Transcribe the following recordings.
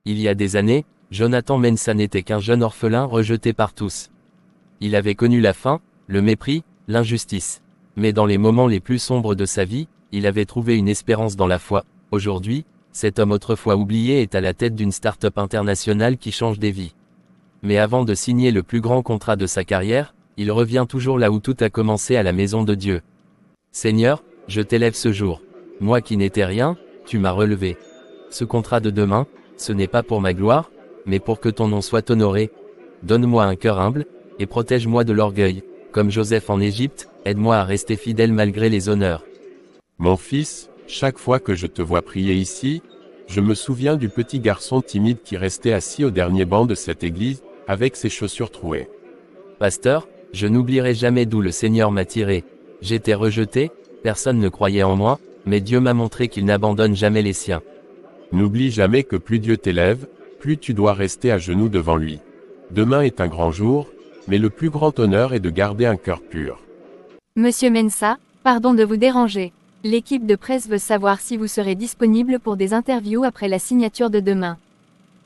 Il y a des années, Jonathan Mensah n'était qu'un jeune orphelin rejeté par tous. Il avait connu la faim, le mépris, l'injustice. Mais dans les moments les plus sombres de sa vie, il avait trouvé une espérance dans la foi. Aujourd'hui, cet homme autrefois oublié est à la tête d'une start-up internationale qui change des vies. Mais avant de signer le plus grand contrat de sa carrière, il revient toujours là où tout a commencé, à la maison de Dieu. Seigneur, je t'élève ce jour. Moi qui n'étais rien, tu m'as relevé. Ce contrat de demain, ce n'est pas pour ma gloire, mais pour que ton nom soit honoré. Donne-moi un cœur humble, et protège-moi de l'orgueil. Comme Joseph en Égypte, aide-moi à rester fidèle malgré les honneurs. Mon fils, chaque fois que je te vois prier ici, je me souviens du petit garçon timide qui restait assis au dernier banc de cette église, avec ses chaussures trouées. Pasteur, je n'oublierai jamais d'où le Seigneur m'a tiré. J'étais rejeté, personne ne croyait en moi, mais Dieu m'a montré qu'il n'abandonne jamais les siens. N'oublie jamais que plus Dieu t'élève, plus tu dois rester à genoux devant lui. Demain est un grand jour, mais le plus grand honneur est de garder un cœur pur. Monsieur Mensah, pardon de vous déranger. L'équipe de presse veut savoir si vous serez disponible pour des interviews après la signature de demain.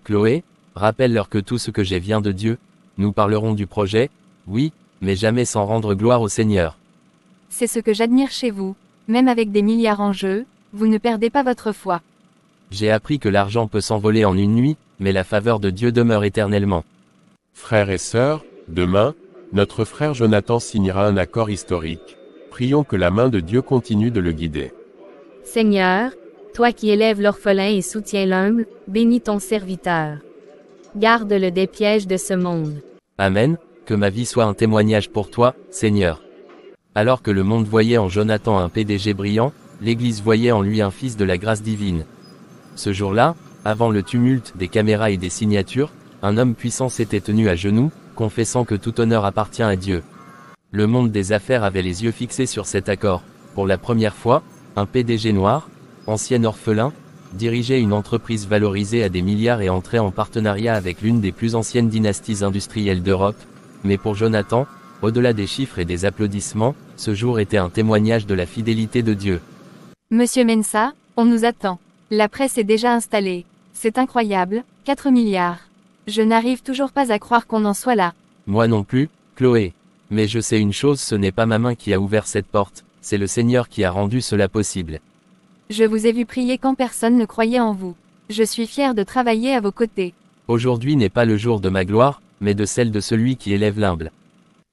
Chloé, rappelle-leur que tout ce que j'ai vient de Dieu. Nous parlerons du projet, oui, mais jamais sans rendre gloire au Seigneur. C'est ce que j'admire chez vous. Même avec des milliards en jeu, vous ne perdez pas votre foi. J'ai appris que l'argent peut s'envoler en une nuit, mais la faveur de Dieu demeure éternellement. Frères et sœurs, demain, notre frère Jonathan signera un accord historique. Prions que la main de Dieu continue de le guider. Seigneur, toi qui élèves l'orphelin et soutiens l'humble, bénis ton serviteur. Garde-le des pièges de ce monde. Amen, que ma vie soit un témoignage pour toi, Seigneur. Alors que le monde voyait en Jonathan un PDG brillant, l'Église voyait en lui un fils de la grâce divine. Ce jour-là, avant le tumulte des caméras et des signatures, un homme puissant s'était tenu à genoux, confessant que tout honneur appartient à Dieu. Le monde des affaires avait les yeux fixés sur cet accord. Pour la première fois, un PDG noir, ancien orphelin, dirigeait une entreprise valorisée à des milliards et entrait en partenariat avec l'une des plus anciennes dynasties industrielles d'Europe. Mais pour Jonathan, au-delà des chiffres et des applaudissements, ce jour était un témoignage de la fidélité de Dieu. Monsieur Mensah, on nous attend. La presse est déjà installée. C'est incroyable, 4 milliards. Je n'arrive toujours pas à croire qu'on en soit là. Moi non plus, Chloé. Mais je sais une chose, ce n'est pas ma main qui a ouvert cette porte, c'est le Seigneur qui a rendu cela possible. Je vous ai vu prier quand personne ne croyait en vous. Je suis fier de travailler à vos côtés. Aujourd'hui n'est pas le jour de ma gloire, mais de celle de celui qui élève l'humble.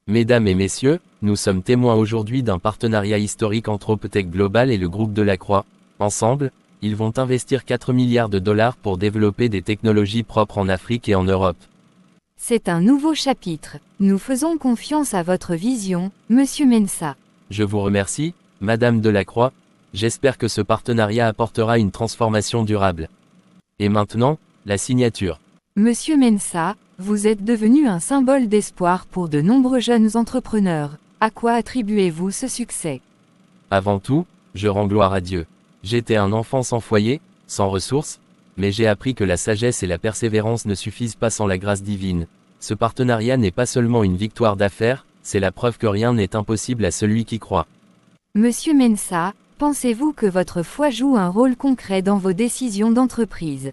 Mesdames et messieurs, nous sommes témoins aujourd'hui d'un partenariat historique entre Optech Global et le groupe de la Croix. Ensemble, ils vont investir 4 milliards de dollars pour développer des technologies propres en Afrique et en Europe. C'est un nouveau chapitre. Nous faisons confiance à votre vision, Monsieur Mensah. Je vous remercie, Madame Delacroix. J'espère que ce partenariat apportera une transformation durable. Et maintenant, la signature. Monsieur Mensah, vous êtes devenu un symbole d'espoir pour de nombreux jeunes entrepreneurs. À quoi attribuez-vous ce succès? Avant tout, je rends gloire à Dieu. J'étais un enfant sans foyer, sans ressources, mais j'ai appris que la sagesse et la persévérance ne suffisent pas sans la grâce divine. Ce partenariat n'est pas seulement une victoire d'affaires, c'est la preuve que rien n'est impossible à celui qui croit. Monsieur Mensah, pensez-vous que votre foi joue un rôle concret dans vos décisions d'entreprise?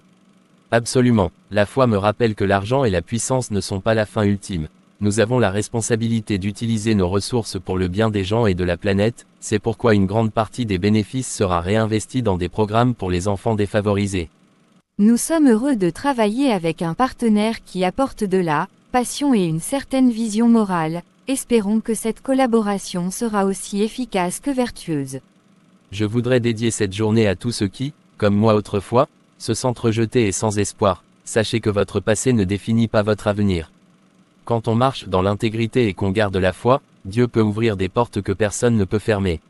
Absolument. La foi me rappelle que l'argent et la puissance ne sont pas la fin ultime. Nous avons la responsabilité d'utiliser nos ressources pour le bien des gens et de la planète, c'est pourquoi une grande partie des bénéfices sera réinvestie dans des programmes pour les enfants défavorisés. Nous sommes heureux de travailler avec un partenaire qui apporte de la passion et une certaine vision morale. Espérons que cette collaboration sera aussi efficace que vertueuse. Je voudrais dédier cette journée à tous ceux qui, comme moi autrefois, se sentent rejetés et sans espoir. Sachez que votre passé ne définit pas votre avenir. Quand on marche dans l'intégrité et qu'on garde la foi, Dieu peut ouvrir des portes que personne ne peut fermer.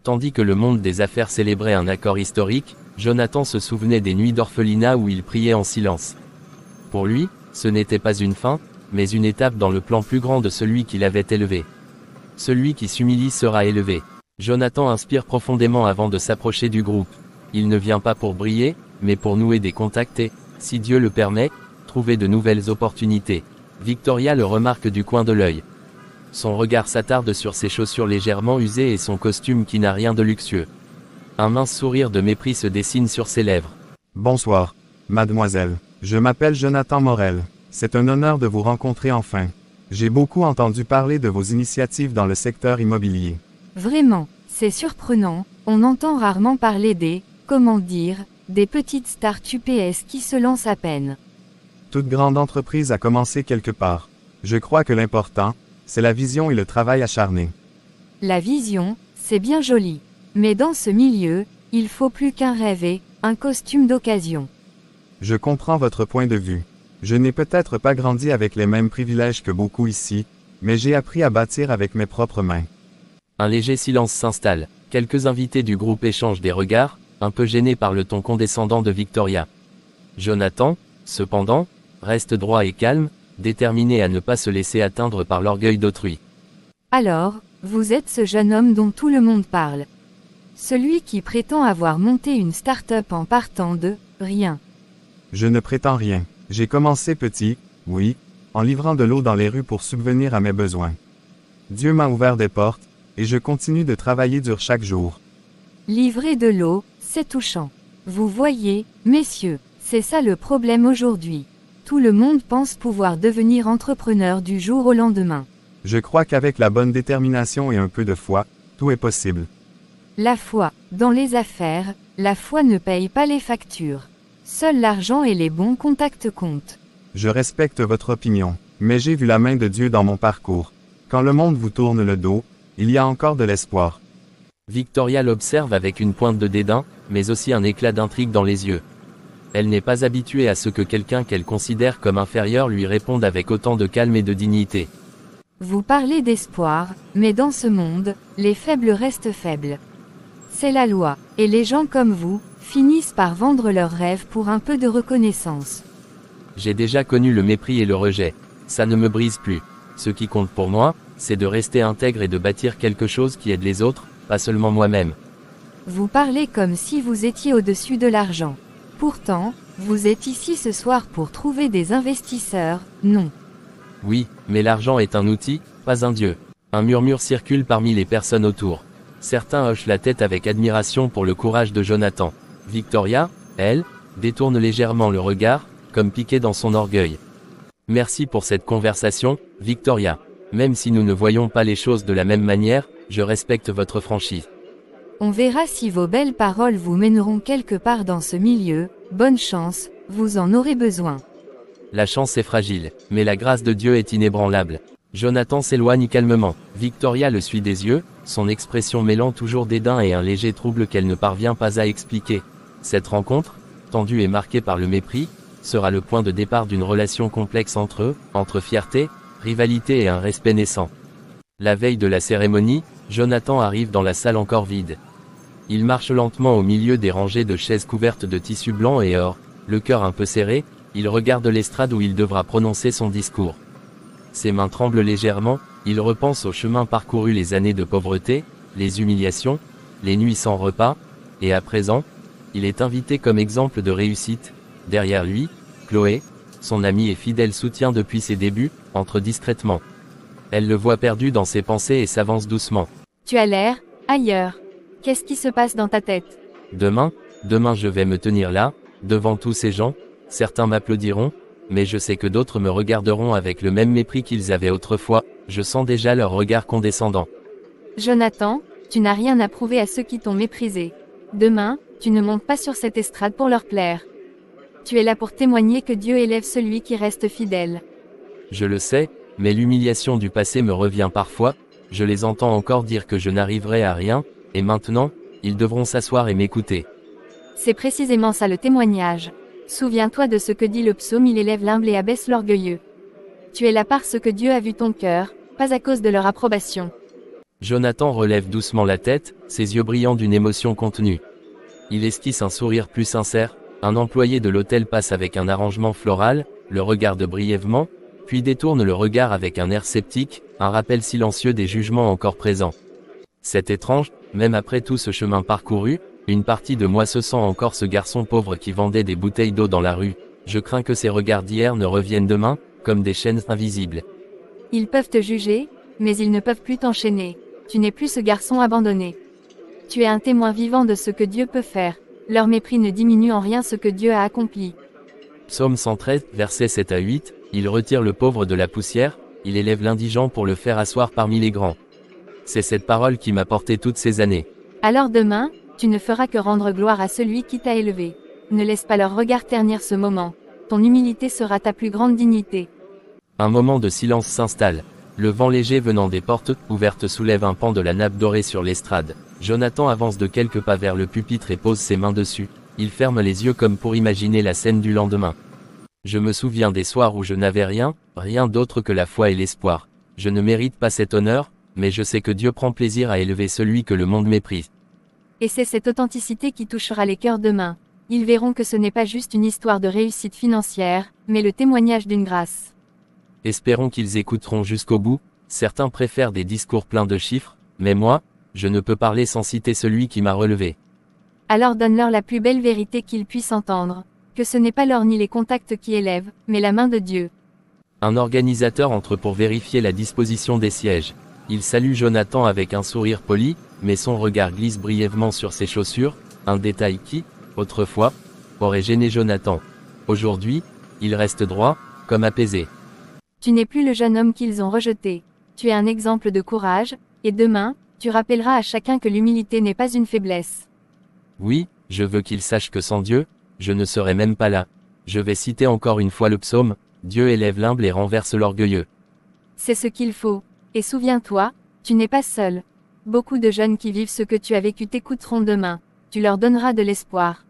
Tandis que le monde des affaires célébrait un accord historique, Jonathan se souvenait des nuits d'orphelinat où il priait en silence. Pour lui, ce n'était pas une fin, mais une étape dans le plan plus grand de celui qui l'avait élevé. Celui qui s'humilie sera élevé. Jonathan inspire profondément avant de s'approcher du groupe. Il ne vient pas pour briller, mais pour nouer des contacts et, si Dieu le permet, trouver de nouvelles opportunités. Victoria le remarque du coin de l'œil. Son regard s'attarde sur ses chaussures légèrement usées et son costume qui n'a rien de luxueux. Un mince sourire de mépris se dessine sur ses lèvres. Bonsoir, mademoiselle. Je m'appelle Jonathan Morel. C'est un honneur de vous rencontrer enfin. J'ai beaucoup entendu parler de vos initiatives dans le secteur immobilier. Vraiment, c'est surprenant, on entend rarement parler comment dire, des petites start-up qui se lancent à peine. Toute grande entreprise a commencé quelque part. Je crois que l'important, c'est la vision et le travail acharné. La vision, c'est bien joli. Mais dans ce milieu, il faut plus qu'un rêve et un costume d'occasion. Je comprends votre point de vue. Je n'ai peut-être pas grandi avec les mêmes privilèges que beaucoup ici, mais j'ai appris à bâtir avec mes propres mains. Un léger silence s'installe. Quelques invités du groupe échangent des regards, un peu gênés par le ton condescendant de Victoria. Jonathan, cependant, reste droit et calme, déterminé à ne pas se laisser atteindre par l'orgueil d'autrui. Alors, vous êtes ce jeune homme dont tout le monde parle. Celui qui prétend avoir monté une start-up en partant de rien. Je ne prétends rien. J'ai commencé petit, oui, en livrant de l'eau dans les rues pour subvenir à mes besoins. Dieu m'a ouvert des portes, et je continue de travailler dur chaque jour. Livrer de l'eau, c'est touchant. Vous voyez, messieurs, c'est ça le problème aujourd'hui. Tout le monde pense pouvoir devenir entrepreneur du jour au lendemain. Je crois qu'avec la bonne détermination et un peu de foi, tout est possible. La foi, dans les affaires, la foi ne paye pas les factures. Seul l'argent et les bons contacts comptent. Je respecte votre opinion, mais j'ai vu la main de Dieu dans mon parcours. Quand le monde vous tourne le dos, il y a encore de l'espoir. Victoria l'observe avec une pointe de dédain, mais aussi un éclat d'intrigue dans les yeux. Elle n'est pas habituée à ce que quelqu'un qu'elle considère comme inférieur lui réponde avec autant de calme et de dignité. Vous parlez d'espoir, mais dans ce monde, les faibles restent faibles. C'est la loi, et les gens comme vous, finissent par vendre leurs rêves pour un peu de reconnaissance. J'ai déjà connu le mépris et le rejet. Ça ne me brise plus. Ce qui compte pour moi, c'est de rester intègre et de bâtir quelque chose qui aide les autres, pas seulement moi-même. Vous parlez comme si vous étiez au-dessus de l'argent. Pourtant, vous êtes ici ce soir pour trouver des investisseurs, non. Oui, mais l'argent est un outil, pas un dieu. Un murmure circule parmi les personnes autour. Certains hochent la tête avec admiration pour le courage de Jonathan. Victoria, elle, détourne légèrement le regard, comme piquée dans son orgueil. Merci pour cette conversation, Victoria. Même si nous ne voyons pas les choses de la même manière, je respecte votre franchise. On verra si vos belles paroles vous mèneront quelque part dans ce milieu. Bonne chance, vous en aurez besoin. La chance est fragile, mais la grâce de Dieu est inébranlable. Jonathan s'éloigne calmement. Victoria le suit des yeux, son expression mêlant toujours dédain et un léger trouble qu'elle ne parvient pas à expliquer. Cette rencontre, tendue et marquée par le mépris, sera le point de départ d'une relation complexe entre eux, entre fierté, rivalité et un respect naissant. La veille de la cérémonie, Jonathan arrive dans la salle encore vide. Il marche lentement au milieu des rangées de chaises couvertes de tissu blanc et or, le cœur un peu serré, il regarde l'estrade où il devra prononcer son discours. Ses mains tremblent légèrement, il repense au chemin parcouru, les années de pauvreté, les humiliations, les nuits sans repas, et à présent, il est invité comme exemple de réussite. Derrière lui, Chloé, son amie et fidèle soutien depuis ses débuts, entre discrètement. Elle le voit perdu dans ses pensées et s'avance doucement. Tu as l'air ailleurs. Qu'est-ce qui se passe dans ta tête? Demain je vais me tenir là, devant tous ces gens, certains m'applaudiront, mais je sais que d'autres me regarderont avec le même mépris qu'ils avaient autrefois, je sens déjà leur regard condescendant. Jonathan, tu n'as rien à prouver à ceux qui t'ont méprisé. Demain, tu ne montes pas sur cette estrade pour leur plaire. Tu es là pour témoigner que Dieu élève celui qui reste fidèle. Je le sais, mais l'humiliation du passé me revient parfois, je les entends encore dire que je n'arriverai à rien, et maintenant, ils devront s'asseoir et m'écouter. C'est précisément ça le témoignage. Souviens-toi de ce que dit le psaume, il élève l'humble et abaisse l'orgueilleux. Tu es là parce que Dieu a vu ton cœur, pas à cause de leur approbation. Jonathan relève doucement la tête, ses yeux brillants d'une émotion contenue. Il esquisse un sourire plus sincère, un employé de l'hôtel passe avec un arrangement floral, le regarde brièvement, puis détourne le regard avec un air sceptique, un rappel silencieux des jugements encore présents. C'est étrange, même après tout ce chemin parcouru, une partie de moi se sent encore ce garçon pauvre qui vendait des bouteilles d'eau dans la rue. Je crains que ces regards d'hier ne reviennent demain, comme des chaînes invisibles. Ils peuvent te juger, mais ils ne peuvent plus t'enchaîner. Tu n'es plus ce garçon abandonné. Tu es un témoin vivant de ce que Dieu peut faire. Leur mépris ne diminue en rien ce que Dieu a accompli. Psaume 113, versets 7 à 8, il retire le pauvre de la poussière, il élève l'indigent pour le faire asseoir parmi les grands. C'est cette parole qui m'a porté toutes ces années. Alors demain, tu ne feras que rendre gloire à celui qui t'a élevé. Ne laisse pas leur regard ternir ce moment. Ton humilité sera ta plus grande dignité. Un moment de silence s'installe. Le vent léger venant des portes ouvertes soulève un pan de la nappe dorée sur l'estrade. Jonathan avance de quelques pas vers le pupitre et pose ses mains dessus. Il ferme les yeux comme pour imaginer la scène du lendemain. Je me souviens des soirs où je n'avais rien d'autre que la foi et l'espoir. Je ne mérite pas cet honneur, mais je sais que Dieu prend plaisir à élever celui que le monde méprise. Et c'est cette authenticité qui touchera les cœurs demain. Ils verront que ce n'est pas juste une histoire de réussite financière, mais le témoignage d'une grâce. Espérons qu'ils écouteront jusqu'au bout. Certains préfèrent des discours pleins de chiffres, mais moi, je ne peux parler sans citer celui qui m'a relevé. Alors donne-leur la plus belle vérité qu'ils puissent entendre, que ce n'est pas l'or ni les contacts qui élèvent, mais la main de Dieu. Un organisateur entre pour vérifier la disposition des sièges. Il salue Jonathan avec un sourire poli, mais son regard glisse brièvement sur ses chaussures, un détail qui, autrefois, aurait gêné Jonathan. Aujourd'hui, il reste droit, comme apaisé. Tu n'es plus le jeune homme qu'ils ont rejeté. Tu es un exemple de courage, et demain, tu rappelleras à chacun que l'humilité n'est pas une faiblesse. Oui, je veux qu'il sache que sans Dieu, je ne serais même pas là. Je vais citer encore une fois le psaume, Dieu élève l'humble et renverse l'orgueilleux. C'est ce qu'il faut. Et souviens-toi, tu n'es pas seul. Beaucoup de jeunes qui vivent ce que tu as vécu t'écouteront demain. Tu leur donneras de l'espoir.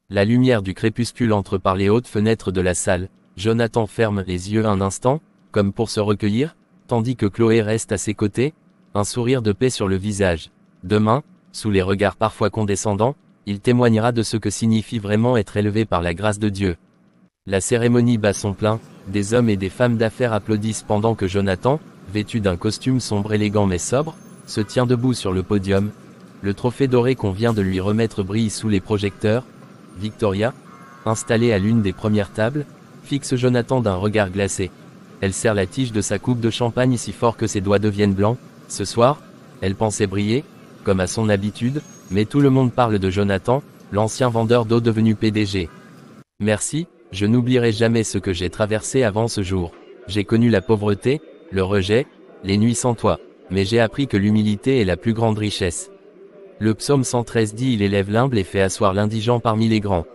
La lumière du crépuscule entre par les hautes fenêtres de la salle. Jonathan ferme les yeux un instant, comme pour se recueillir, tandis que Chloé reste à ses côtés, un sourire de paix sur le visage. Demain, sous les regards parfois condescendants, il témoignera de ce que signifie vraiment être élevé par la grâce de Dieu. La cérémonie bat son plein, des hommes et des femmes d'affaires applaudissent pendant que Jonathan, vêtu d'un costume sombre élégant mais sobre, se tient debout sur le podium. Le trophée doré qu'on vient de lui remettre brille sous les projecteurs. Victoria, installée à l'une des premières tables, fixe Jonathan d'un regard glacé. Elle serre la tige de sa coupe de champagne si fort que ses doigts deviennent blancs. Ce soir, elle pensait briller, comme à son habitude, mais tout le monde parle de Jonathan, l'ancien vendeur d'eau devenu PDG. Merci, je n'oublierai jamais ce que j'ai traversé avant ce jour. J'ai connu la pauvreté, le rejet, les nuits sans toi, mais j'ai appris que l'humilité est la plus grande richesse. Le psaume 113 dit il élève l'humble et fait asseoir l'indigent parmi les grands.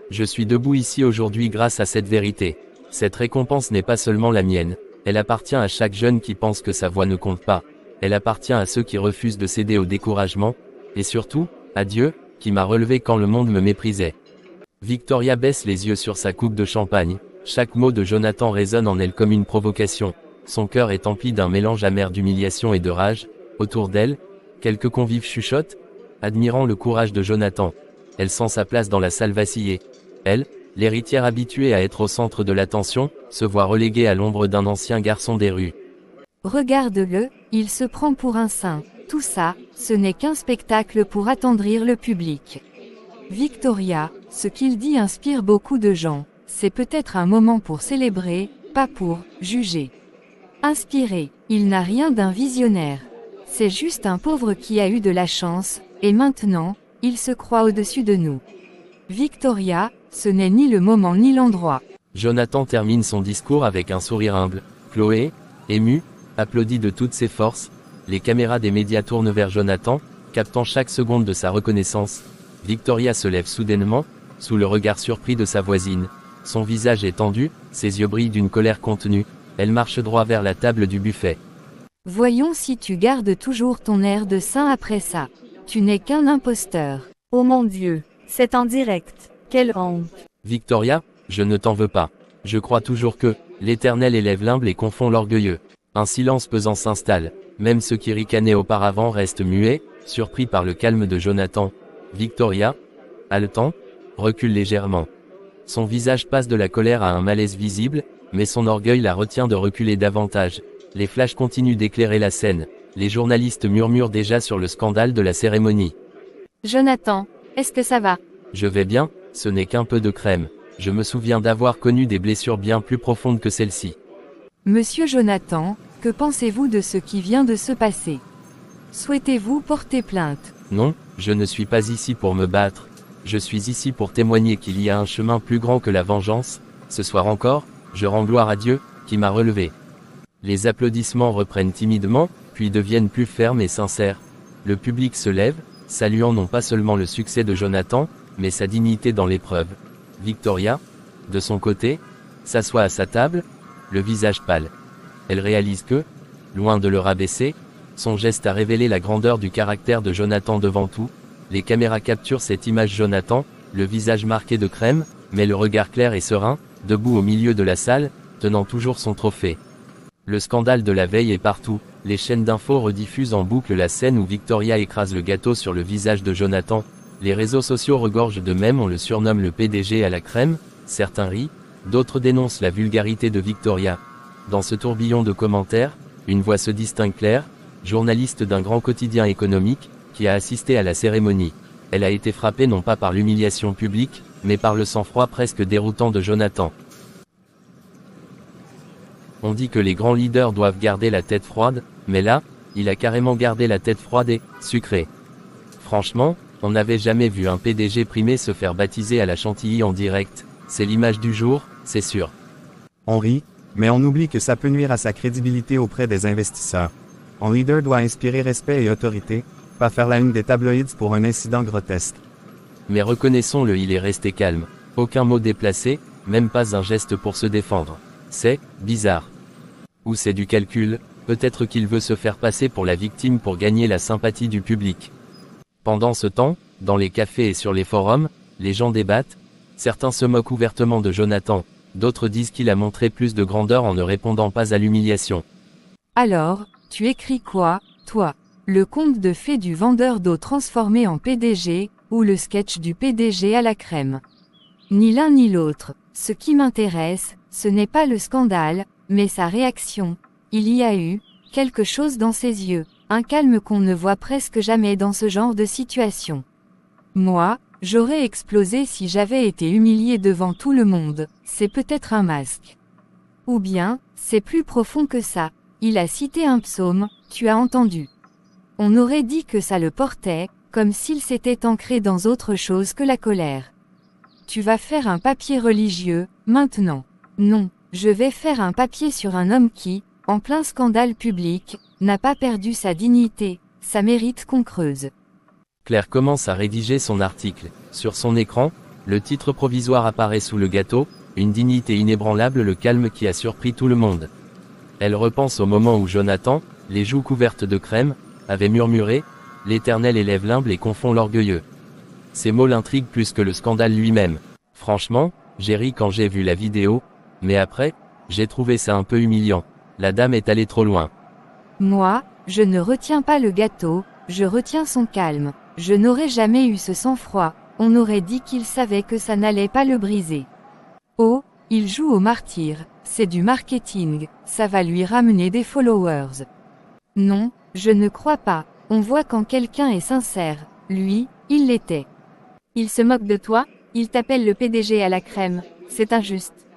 Je suis debout ici aujourd'hui grâce à cette vérité. Cette récompense n'est pas seulement la mienne, elle appartient à chaque jeune qui pense que sa voix ne compte pas. Elle appartient à ceux qui refusent de céder au découragement, et surtout, à Dieu, qui m'a relevé quand le monde me méprisait. Victoria baisse les yeux sur sa coupe de champagne, chaque mot de Jonathan résonne en elle comme une provocation. Son cœur est empli d'un mélange amer d'humiliation et de rage. Autour d'elle, quelques convives chuchotent, admirant le courage de Jonathan. Elle sent sa place dans la salle vaciller. Elle, l'héritière habituée à être au centre de l'attention, se voit reléguée à l'ombre d'un ancien garçon des rues. Regarde-le, il se prend pour un saint. Tout ça, ce n'est qu'un spectacle pour attendrir le public. Victoria, ce qu'il dit inspire beaucoup de gens. C'est peut-être un moment pour célébrer, pas pour juger. Inspiré, il n'a rien d'un visionnaire. C'est juste un pauvre qui a eu de la chance, et maintenant, il se croit au-dessus de nous. Victoria, ce n'est ni le moment ni l'endroit. Jonathan termine son discours avec un sourire humble. Chloé, émue, applaudit de toutes ses forces. Les caméras des médias tournent vers Jonathan, captant chaque seconde de sa reconnaissance. Victoria se lève soudainement, sous le regard surpris de sa voisine. Son visage est tendu, ses yeux brillent d'une colère contenue. Elle marche droit vers la table du buffet. Voyons si tu gardes toujours ton air de saint après ça. Tu n'es qu'un imposteur. Oh mon Dieu, c'est en direct. Quelle honte. Victoria, je ne t'en veux pas. Je crois toujours que l'Éternel élève l'humble et confond l'orgueilleux. Un silence pesant s'installe. Même ceux qui ricanaient auparavant restent muets, surpris par le calme de Jonathan. Victoria, haletant, recule légèrement. Son visage passe de la colère à un malaise visible, mais son orgueil la retient de reculer davantage. Les flashs continuent d'éclairer la scène. Les journalistes murmurent déjà sur le scandale de la cérémonie. Jonathan, est-ce que ça va? Je vais bien, ce n'est qu'un peu de crème. Je me souviens d'avoir connu des blessures bien plus profondes que celle-ci. Monsieur Jonathan, que pensez-vous de ce qui vient de se passer? Souhaitez-vous porter plainte? Non, je ne suis pas ici pour me battre. je suis ici pour témoigner qu'il y a un chemin plus grand que la vengeance, ce soir encore, je rends gloire à Dieu, qui m'a relevé. Les applaudissements reprennent timidement, puis deviennent plus fermes et sincères. Le public se lève, saluant non pas seulement le succès de Jonathan, mais sa dignité dans l'épreuve. Victoria, de son côté, s'assoit à sa table, le visage pâle. Elle réalise que, loin de le rabaisser, son geste a révélé la grandeur du caractère de Jonathan devant tout. Les caméras capturent cette image Jonathan, le visage marqué de crème, mais le regard clair et serein, debout au milieu de la salle, tenant toujours son trophée. Le scandale de la veille est partout, les chaînes d'infos rediffusent en boucle la scène où Victoria écrase le gâteau sur le visage de Jonathan. Les réseaux sociaux regorgent de mèmes, on le surnomme le PDG à la crème, certains rient, d'autres dénoncent la vulgarité de Victoria. Dans ce tourbillon de commentaires, une voix se distingue claire, journaliste d'un grand quotidien économique, qui a assisté à la cérémonie. Elle a été frappée non pas par l'humiliation publique, mais par le sang-froid presque déroutant de Jonathan. On dit que les grands leaders doivent garder la tête froide, mais là, il a carrément gardé la tête froide et sucrée. Franchement, on n'avait jamais vu un PDG primé se faire baptiser à la Chantilly en direct. C'est l'image du jour, c'est sûr. On rit, mais on oublie que ça peut nuire à sa crédibilité auprès des investisseurs. Un leader doit inspirer respect et autorité, pas faire la une des tabloïds pour un incident grotesque. Mais reconnaissons-le, il est resté calme. Aucun mot déplacé, même pas un geste pour se défendre. C'est bizarre. Ou c'est du calcul, peut-être qu'il veut se faire passer pour la victime pour gagner la sympathie du public. Pendant ce temps, dans les cafés et sur les forums, les gens débattent. Certains se moquent ouvertement de Jonathan, d'autres disent qu'il a montré plus de grandeur en ne répondant pas à l'humiliation. Alors, tu écris quoi, toi? Le conte de fées du vendeur d'eau transformé en PDG, ou le sketch du PDG à la crème? Ni l'un ni l'autre. Ce qui m'intéresse, ce n'est pas le scandale, mais sa réaction. Il y a eu quelque chose dans ses yeux, un calme qu'on ne voit presque jamais dans ce genre de situation. Moi, j'aurais explosé si j'avais été humilié devant tout le monde, c'est peut-être un masque. Ou bien, c'est plus profond que ça. Il a cité un psaume, tu as entendu. On aurait dit que ça le portait, comme s'il s'était ancré dans autre chose que la colère. Tu vas faire un papier religieux, maintenant. Non, je vais faire un papier sur un homme qui, en plein scandale public, n'a pas perdu sa dignité, ça mérite qu'on creuse. Claire commence à rédiger son article. Sur son écran, le titre provisoire apparaît sous le gâteau, une dignité inébranlable, le calme qui a surpris tout le monde. Elle repense au moment où Jonathan, les joues couvertes de crème, avait murmuré « L'Éternel élève l'humble et confond l'orgueilleux ». Ces mots l'intriguent plus que le scandale lui-même. Franchement, j'ai ri quand j'ai vu la vidéo, mais après, j'ai trouvé ça un peu humiliant. La dame est allée trop loin. Moi, je ne retiens pas le gâteau, je retiens son calme. Je n'aurais jamais eu ce sang-froid, on aurait dit qu'il savait que ça n'allait pas le briser. Oh, il joue au martyr, c'est du marketing, ça va lui ramener des followers. Non, je ne crois pas, on voit quand quelqu'un est sincère, lui, il l'était. Il se moque de toi, il t'appelle le PDG à la crème, c'est injuste.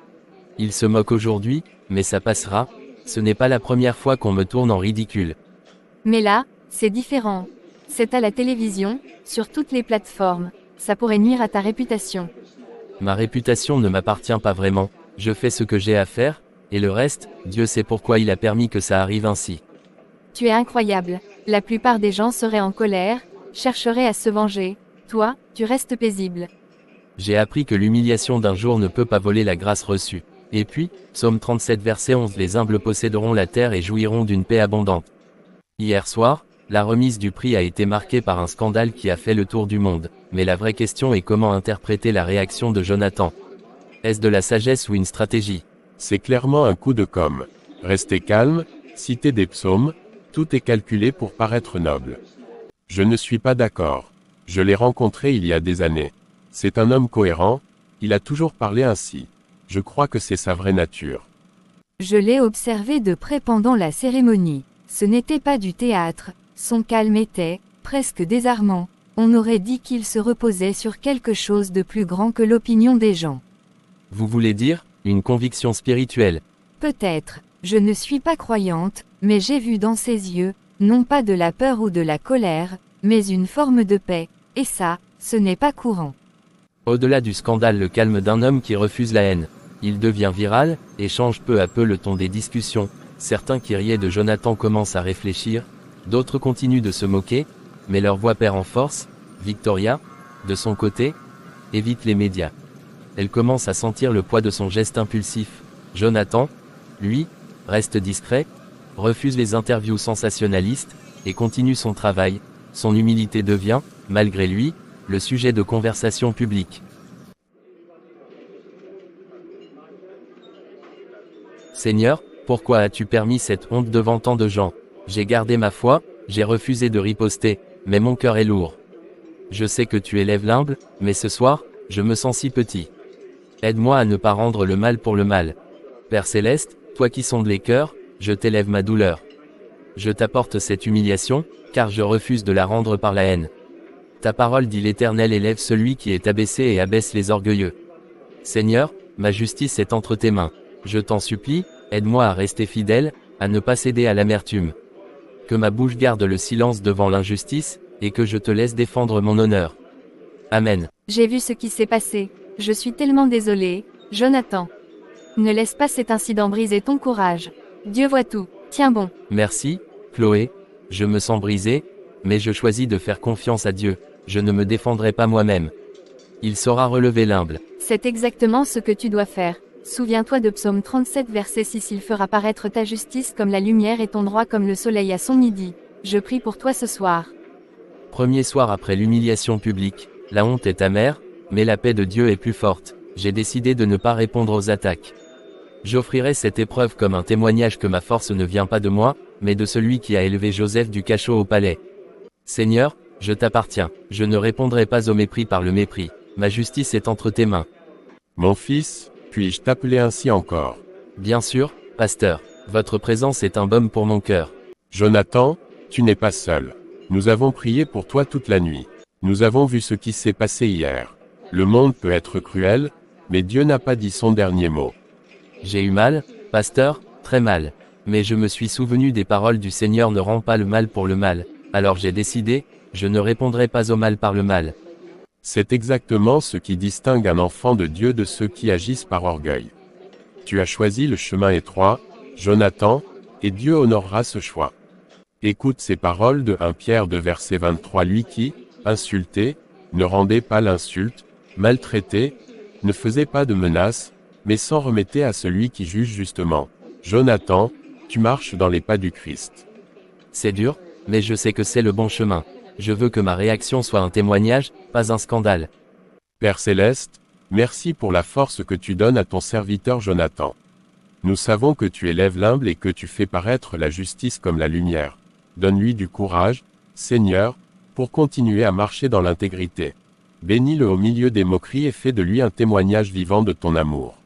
Il se moque aujourd'hui, mais ça passera, ce n'est pas la première fois qu'on me tourne en ridicule. Mais là, c'est différent. C'est à la télévision, sur toutes les plateformes, ça pourrait nuire à ta réputation. Ma réputation ne m'appartient pas vraiment, je fais ce que j'ai à faire, et le reste, Dieu sait pourquoi il a permis que ça arrive ainsi. Tu es incroyable, la plupart des gens seraient en colère, chercheraient à se venger, toi, tu restes paisible. J'ai appris que l'humiliation d'un jour ne peut pas voler la grâce reçue. Et puis, Psaume 37 verset 11, les humbles posséderont la terre et jouiront d'une paix abondante. Hier soir, la remise du prix a été marquée par un scandale qui a fait le tour du monde, mais la vraie question est comment interpréter la réaction de Jonathan. Est-ce de la sagesse ou une stratégie? C'est clairement un coup de com'. Restez calme, citez des psaumes, tout est calculé pour paraître noble. Je ne suis pas d'accord. Je l'ai rencontré il y a des années. C'est un homme cohérent, il a toujours parlé ainsi. Je crois que c'est sa vraie nature. Je l'ai observé de près pendant la cérémonie. Ce n'était pas du théâtre, son calme était, presque désarmant. On aurait dit qu'il se reposait sur quelque chose de plus grand que l'opinion des gens. Vous voulez dire, une conviction spirituelle? Peut-être, je ne suis pas croyante, mais j'ai vu dans ses yeux, non pas de la peur ou de la colère, mais une forme de paix, et ça, ce n'est pas courant. Au-delà du scandale, le calme d'un homme qui refuse la haine. Il devient viral, et change peu à peu le ton des discussions. Certains qui riaient de Jonathan commencent à réfléchir, d'autres continuent de se moquer, mais leur voix perd en force. Victoria, de son côté, évite les médias. Elle commence à sentir le poids de son geste impulsif. Jonathan, lui, reste discret, refuse les interviews sensationnalistes, et continue son travail. Son humilité devient, malgré lui, le sujet de conversation publique. Seigneur, pourquoi as-tu permis cette honte devant tant de gens? J'ai gardé ma foi, j'ai refusé de riposter, mais mon cœur est lourd. Je sais que tu élèves l'humble, mais ce soir, je me sens si petit. Aide-moi à ne pas rendre le mal pour le mal. Père Céleste, toi qui sondes les cœurs, je t'élève ma douleur. Je t'apporte cette humiliation, car je refuse de la rendre par la haine. Ta parole dit l'Éternel élève celui qui est abaissé et abaisse les orgueilleux. Seigneur, ma justice est entre tes mains. Je t'en supplie, aide-moi à rester fidèle, à ne pas céder à l'amertume. Que ma bouche garde le silence devant l'injustice, et que je te laisse défendre mon honneur. Amen. J'ai vu ce qui s'est passé. Je suis tellement désolé, Jonathan. Ne laisse pas cet incident briser ton courage. Dieu voit tout. Tiens bon. Merci, Chloé. Je me sens brisé, mais je choisis de faire confiance à Dieu. Je ne me défendrai pas moi-même. Il saura relever l'humble. C'est exactement ce que tu dois faire. Souviens-toi de Psaume 37 verset 6. Il fera paraître ta justice comme la lumière et ton droit comme le soleil à son midi. Je prie pour toi ce soir. Premier soir après l'humiliation publique, la honte est amère, mais la paix de Dieu est plus forte. J'ai décidé de ne pas répondre aux attaques. J'offrirai cette épreuve comme un témoignage que ma force ne vient pas de moi, mais de celui qui a élevé Joseph du cachot au palais. Seigneur, je t'appartiens. Je ne répondrai pas au mépris par le mépris. Ma justice est entre tes mains. Mon fils, puis-je t'appeler ainsi encore? Bien sûr, pasteur. Votre présence est un baume pour mon cœur. Jonathan, tu n'es pas seul. Nous avons prié pour toi toute la nuit. Nous avons vu ce qui s'est passé hier. Le monde peut être cruel, mais Dieu n'a pas dit son dernier mot. J'ai eu mal, pasteur, très mal. Mais je me suis souvenu des paroles du Seigneur ne rend pas le mal pour le mal. Alors j'ai décidé, je ne répondrai pas au mal par le mal. C'est exactement ce qui distingue un enfant de Dieu de ceux qui agissent par orgueil. Tu as choisi le chemin étroit, Jonathan, et Dieu honorera ce choix. Écoute ces paroles de 1 Pierre 2 verset 23. Lui qui, insulté, ne rendait pas l'insulte, maltraité, ne faisait pas de menaces, mais s'en remettait à celui qui juge justement. Jonathan, tu marches dans les pas du Christ. C'est dur, mais je sais que c'est le bon chemin. Je veux que ma réaction soit un témoignage, pas un scandale. Père Céleste, merci pour la force que tu donnes à ton serviteur Jonathan. Nous savons que tu élèves l'humble et que tu fais paraître la justice comme la lumière. Donne-lui du courage, Seigneur, pour continuer à marcher dans l'intégrité. Bénis-le au milieu des moqueries et fais de lui un témoignage vivant de ton amour.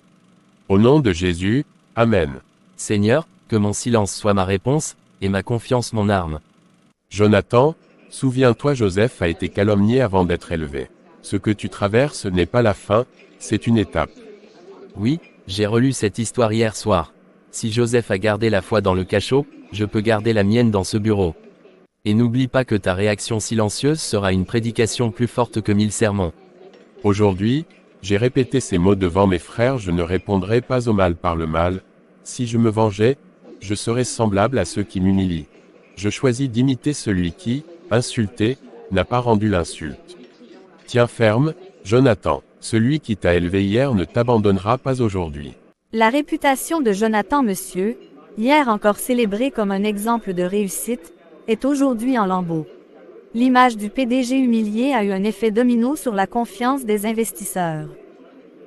Au nom de Jésus, Amen. Seigneur, que mon silence soit ma réponse, et ma confiance mon arme. Jonathan, souviens-toi, Joseph a été calomnié avant d'être élevé. Ce que tu traverses n'est pas la fin, c'est une étape. Oui, j'ai relu cette histoire hier soir. Si Joseph a gardé la foi dans le cachot, je peux garder la mienne dans ce bureau. Et n'oublie pas que ta réaction silencieuse sera une prédication plus forte que 1000 sermons. Aujourd'hui, j'ai répété ces mots devant mes frères: je ne répondrai pas au mal par le mal. Si je me vengeais, je serais semblable à ceux qui m'humilient. Je choisis d'imiter celui qui, insulté, n'a pas rendu l'insulte. Tiens ferme, Jonathan, celui qui t'a élevé hier ne t'abandonnera pas aujourd'hui. La réputation de Jonathan Monsieur, hier encore célébré comme un exemple de réussite, est aujourd'hui en lambeaux. L'image du PDG humilié a eu un effet domino sur la confiance des investisseurs.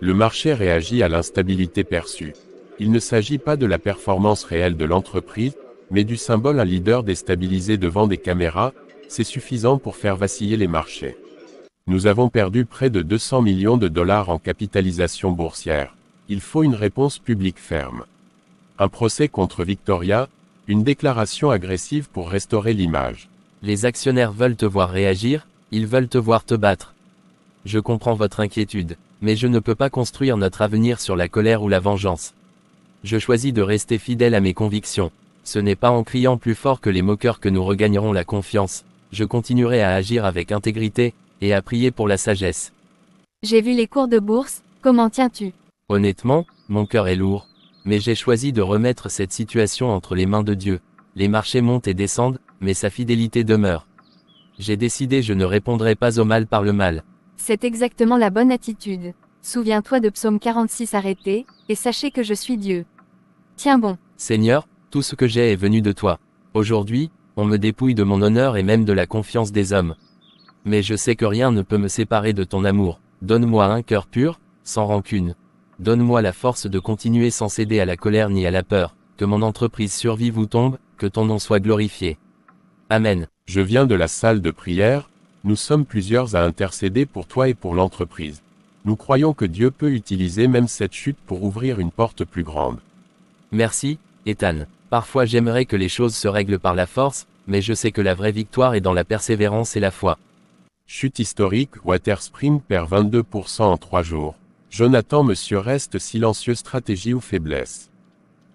Le marché réagit à l'instabilité perçue. Il ne s'agit pas de la performance réelle de l'entreprise, mais du symbole. Un leader déstabilisé devant des caméras, c'est suffisant pour faire vaciller les marchés. Nous avons perdu près de 200 millions de dollars en capitalisation boursière. Il faut une réponse publique ferme. Un procès contre Victoria, une déclaration agressive pour restaurer l'image. Les actionnaires veulent te voir réagir, ils veulent te voir te battre. Je comprends votre inquiétude, mais je ne peux pas construire notre avenir sur la colère ou la vengeance. Je choisis de rester fidèle à mes convictions. Ce n'est pas en criant plus fort que les moqueurs que nous regagnerons la confiance. Je continuerai à agir avec intégrité, et à prier pour la sagesse. J'ai vu les cours de bourse, comment tiens-tu? Honnêtement, mon cœur est lourd. Mais j'ai choisi de remettre cette situation entre les mains de Dieu. Les marchés montent et descendent, mais sa fidélité demeure. J'ai décidé je ne répondrai pas au mal par le mal. C'est exactement la bonne attitude. Souviens-toi de Psaume 46 arrêtez, et sachez que je suis Dieu. Tiens bon. Seigneur, tout ce que j'ai est venu de toi. Aujourd'hui, on me dépouille de mon honneur et même de la confiance des hommes. Mais je sais que rien ne peut me séparer de ton amour. Donne-moi un cœur pur, sans rancune. Donne-moi la force de continuer sans céder à la colère ni à la peur, que mon entreprise survive ou tombe, que ton nom soit glorifié. Amen. Je viens de la salle de prière, nous sommes plusieurs à intercéder pour toi et pour l'entreprise. Nous croyons que Dieu peut utiliser même cette chute pour ouvrir une porte plus grande. Merci, Ethan. Parfois j'aimerais que les choses se règlent par la force, mais je sais que la vraie victoire est dans la persévérance et la foi. Chute historique, Waterspring perd 22% en 3 jours. Jonathan Monsieur reste silencieux, stratégie ou faiblesse.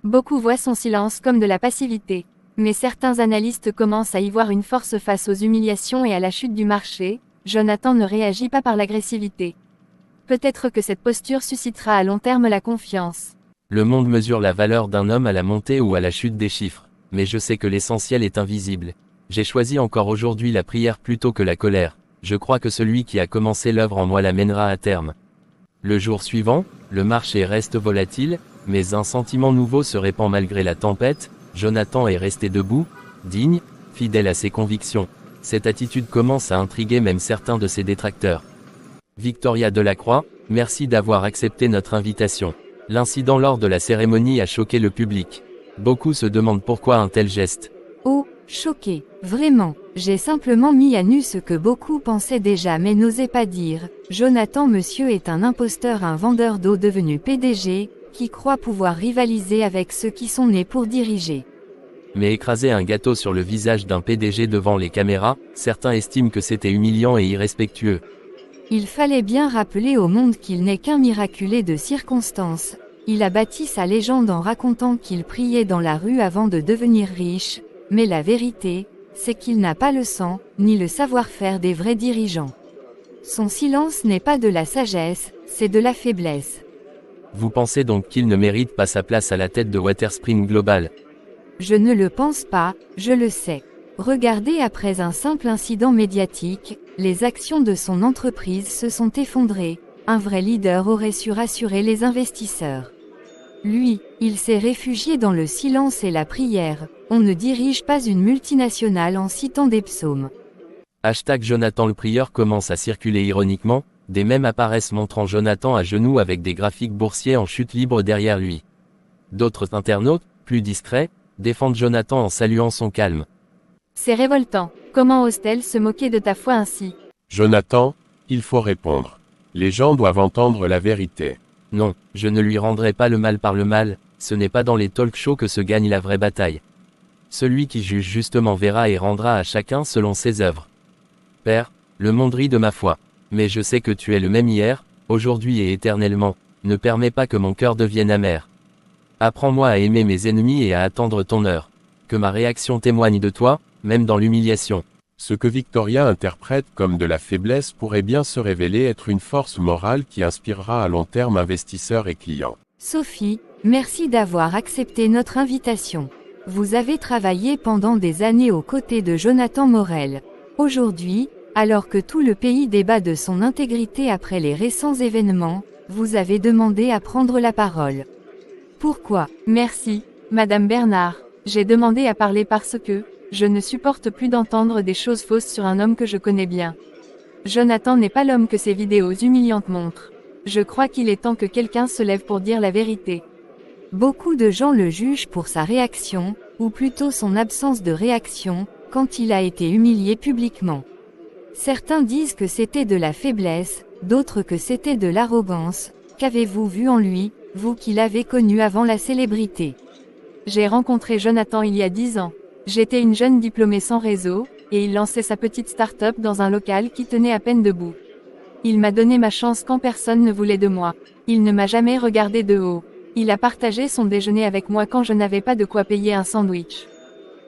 Beaucoup voient son silence comme de la passivité. Mais certains analystes commencent à y voir une force face aux humiliations et à la chute du marché. Jonathan ne réagit pas par l'agressivité. Peut-être que cette posture suscitera à long terme la confiance. Le monde mesure la valeur d'un homme à la montée ou à la chute des chiffres, mais je sais que l'essentiel est invisible. J'ai choisi encore aujourd'hui la prière plutôt que la colère. Je crois que celui qui a commencé l'œuvre en moi la mènera à terme. Le jour suivant, le marché reste volatile, mais un sentiment nouveau se répand malgré la tempête. Jonathan est resté debout, digne, fidèle à ses convictions. Cette attitude commence à intriguer même certains de ses détracteurs. Victoria Delacroix, merci d'avoir accepté notre invitation. L'incident lors de la cérémonie a choqué le public. Beaucoup se demandent pourquoi un tel geste. Oh, choqué, vraiment. J'ai simplement mis à nu ce que beaucoup pensaient déjà mais n'osaient pas dire. Jonathan Monsieur est un imposteur, un vendeur d'eau devenu PDG, qui croit pouvoir rivaliser avec ceux qui sont nés pour diriger. Mais écraser un gâteau sur le visage d'un PDG devant les caméras, certains estiment que c'était humiliant et irrespectueux. Il fallait bien rappeler au monde qu'il n'est qu'un miraculé de circonstance. Il a bâti sa légende en racontant qu'il priait dans la rue avant de devenir riche, mais la vérité, c'est qu'il n'a pas le sang, ni le savoir-faire des vrais dirigeants. Son silence n'est pas de la sagesse, c'est de la faiblesse. Vous pensez donc qu'il ne mérite pas sa place à la tête de Waterspring Global? Je ne le pense pas, je le sais. Regardez, après un simple incident médiatique, les actions de son entreprise se sont effondrées. Un vrai leader aurait su rassurer les investisseurs. Lui, il s'est réfugié dans le silence et la prière. On ne dirige pas une multinationale en citant des psaumes. Hashtag Jonathan le prieur commence à circuler ironiquement, des mèmes apparaissent montrant Jonathan à genoux avec des graphiques boursiers en chute libre derrière lui. D'autres internautes, plus discrets, défendent Jonathan en saluant son calme. C'est révoltant. Comment ose-t-elle se moquer de ta foi ainsi? Jonathan, il faut répondre. Les gens doivent entendre la vérité. Non, je ne lui rendrai pas le mal par le mal, ce n'est pas dans les talk-shows que se gagne la vraie bataille. Celui qui juge justement verra et rendra à chacun selon ses œuvres. Père, le monde rit de ma foi. Mais je sais que tu es le même hier, aujourd'hui et éternellement. Ne permets pas que mon cœur devienne amer. Apprends-moi à aimer mes ennemis et à attendre ton heure. Que ma réaction témoigne de toi, même dans l'humiliation. Ce que Victoria interprète comme de la faiblesse pourrait bien se révéler être une force morale qui inspirera à long terme investisseurs et clients. Sophie, merci d'avoir accepté notre invitation. Vous avez travaillé pendant des années aux côtés de Jonathan Morel. Aujourd'hui, alors que tout le pays débat de son intégrité après les récents événements, vous avez demandé à prendre la parole. Pourquoi? Merci, Madame Bernard. J'ai demandé à parler parce que, je ne supporte plus d'entendre des choses fausses sur un homme que je connais bien. Jonathan n'est pas l'homme que ces vidéos humiliantes montrent. Je crois qu'il est temps que quelqu'un se lève pour dire la vérité. Beaucoup de gens le jugent pour sa réaction, ou plutôt son absence de réaction, quand il a été humilié publiquement. Certains disent que c'était de la faiblesse, d'autres que c'était de l'arrogance. Qu'avez-vous vu en lui, vous qui l'avez connu avant la célébrité? J'ai rencontré Jonathan il y a 10 ans. J'étais une jeune diplômée sans réseau, et il lançait sa petite start-up dans un local qui tenait à peine debout. Il m'a donné ma chance quand personne ne voulait de moi. Il ne m'a jamais regardé de haut. Il a partagé son déjeuner avec moi quand je n'avais pas de quoi payer un sandwich.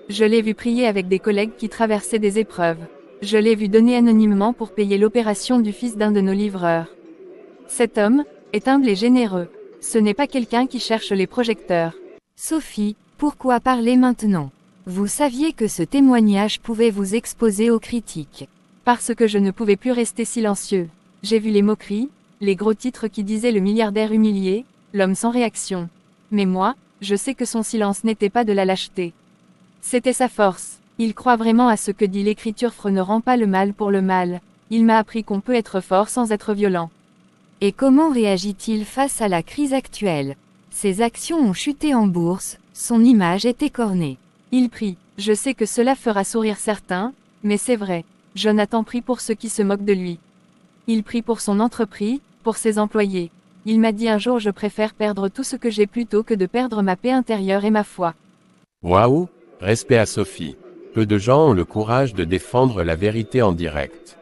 Je l'ai vu prier avec des collègues qui traversaient des épreuves. Je l'ai vu donner anonymement pour payer l'opération du fils d'un de nos livreurs. Cet homme est humble et généreux. Ce n'est pas quelqu'un qui cherche les projecteurs. Sophie, pourquoi parler maintenant? Vous saviez que ce témoignage pouvait vous exposer aux critiques. Parce que je ne pouvais plus rester silencieux. J'ai vu les moqueries, les gros titres qui disaient le milliardaire humilié, l'homme sans réaction. Mais moi, je sais que son silence n'était pas de la lâcheté. C'était sa force. Il croit vraiment à ce que dit l'Écriture, ne rend pas le mal pour le mal. Il m'a appris qu'on peut être fort sans être violent. Et comment réagit-il face à la crise actuelle? Ses actions ont chuté en bourse, son image est écornée. Il prie. Je sais que cela fera sourire certains, mais c'est vrai. Jonathan prie pour ceux qui se moquent de lui. Il prie pour son entreprise, pour ses employés. Il m'a dit un jour: je préfère perdre tout ce que j'ai plutôt que de perdre ma paix intérieure et ma foi. Waouh, respect à Sophie. Peu de gens ont le courage de défendre la vérité en direct.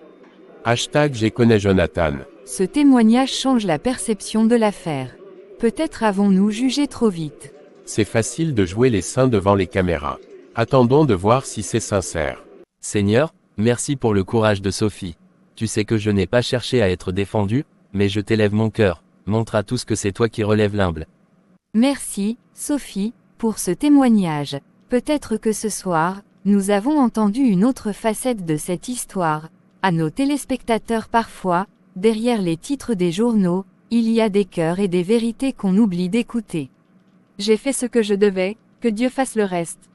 #Je connais Jonathan. Ce témoignage change la perception de l'affaire. Peut-être avons-nous jugé trop vite. C'est facile de jouer les saints devant les caméras. Attendons de voir si c'est sincère. Seigneur, merci pour le courage de Sophie. Tu sais que je n'ai pas cherché à être défendu, mais je t'élève mon cœur. Montre à tous que c'est toi qui relèves l'humble. Merci, Sophie, pour ce témoignage. Peut-être que ce soir, nous avons entendu une autre facette de cette histoire. À nos téléspectateurs, parfois, derrière les titres des journaux, il y a des cœurs et des vérités qu'on oublie d'écouter. J'ai fait ce que je devais, que Dieu fasse le reste.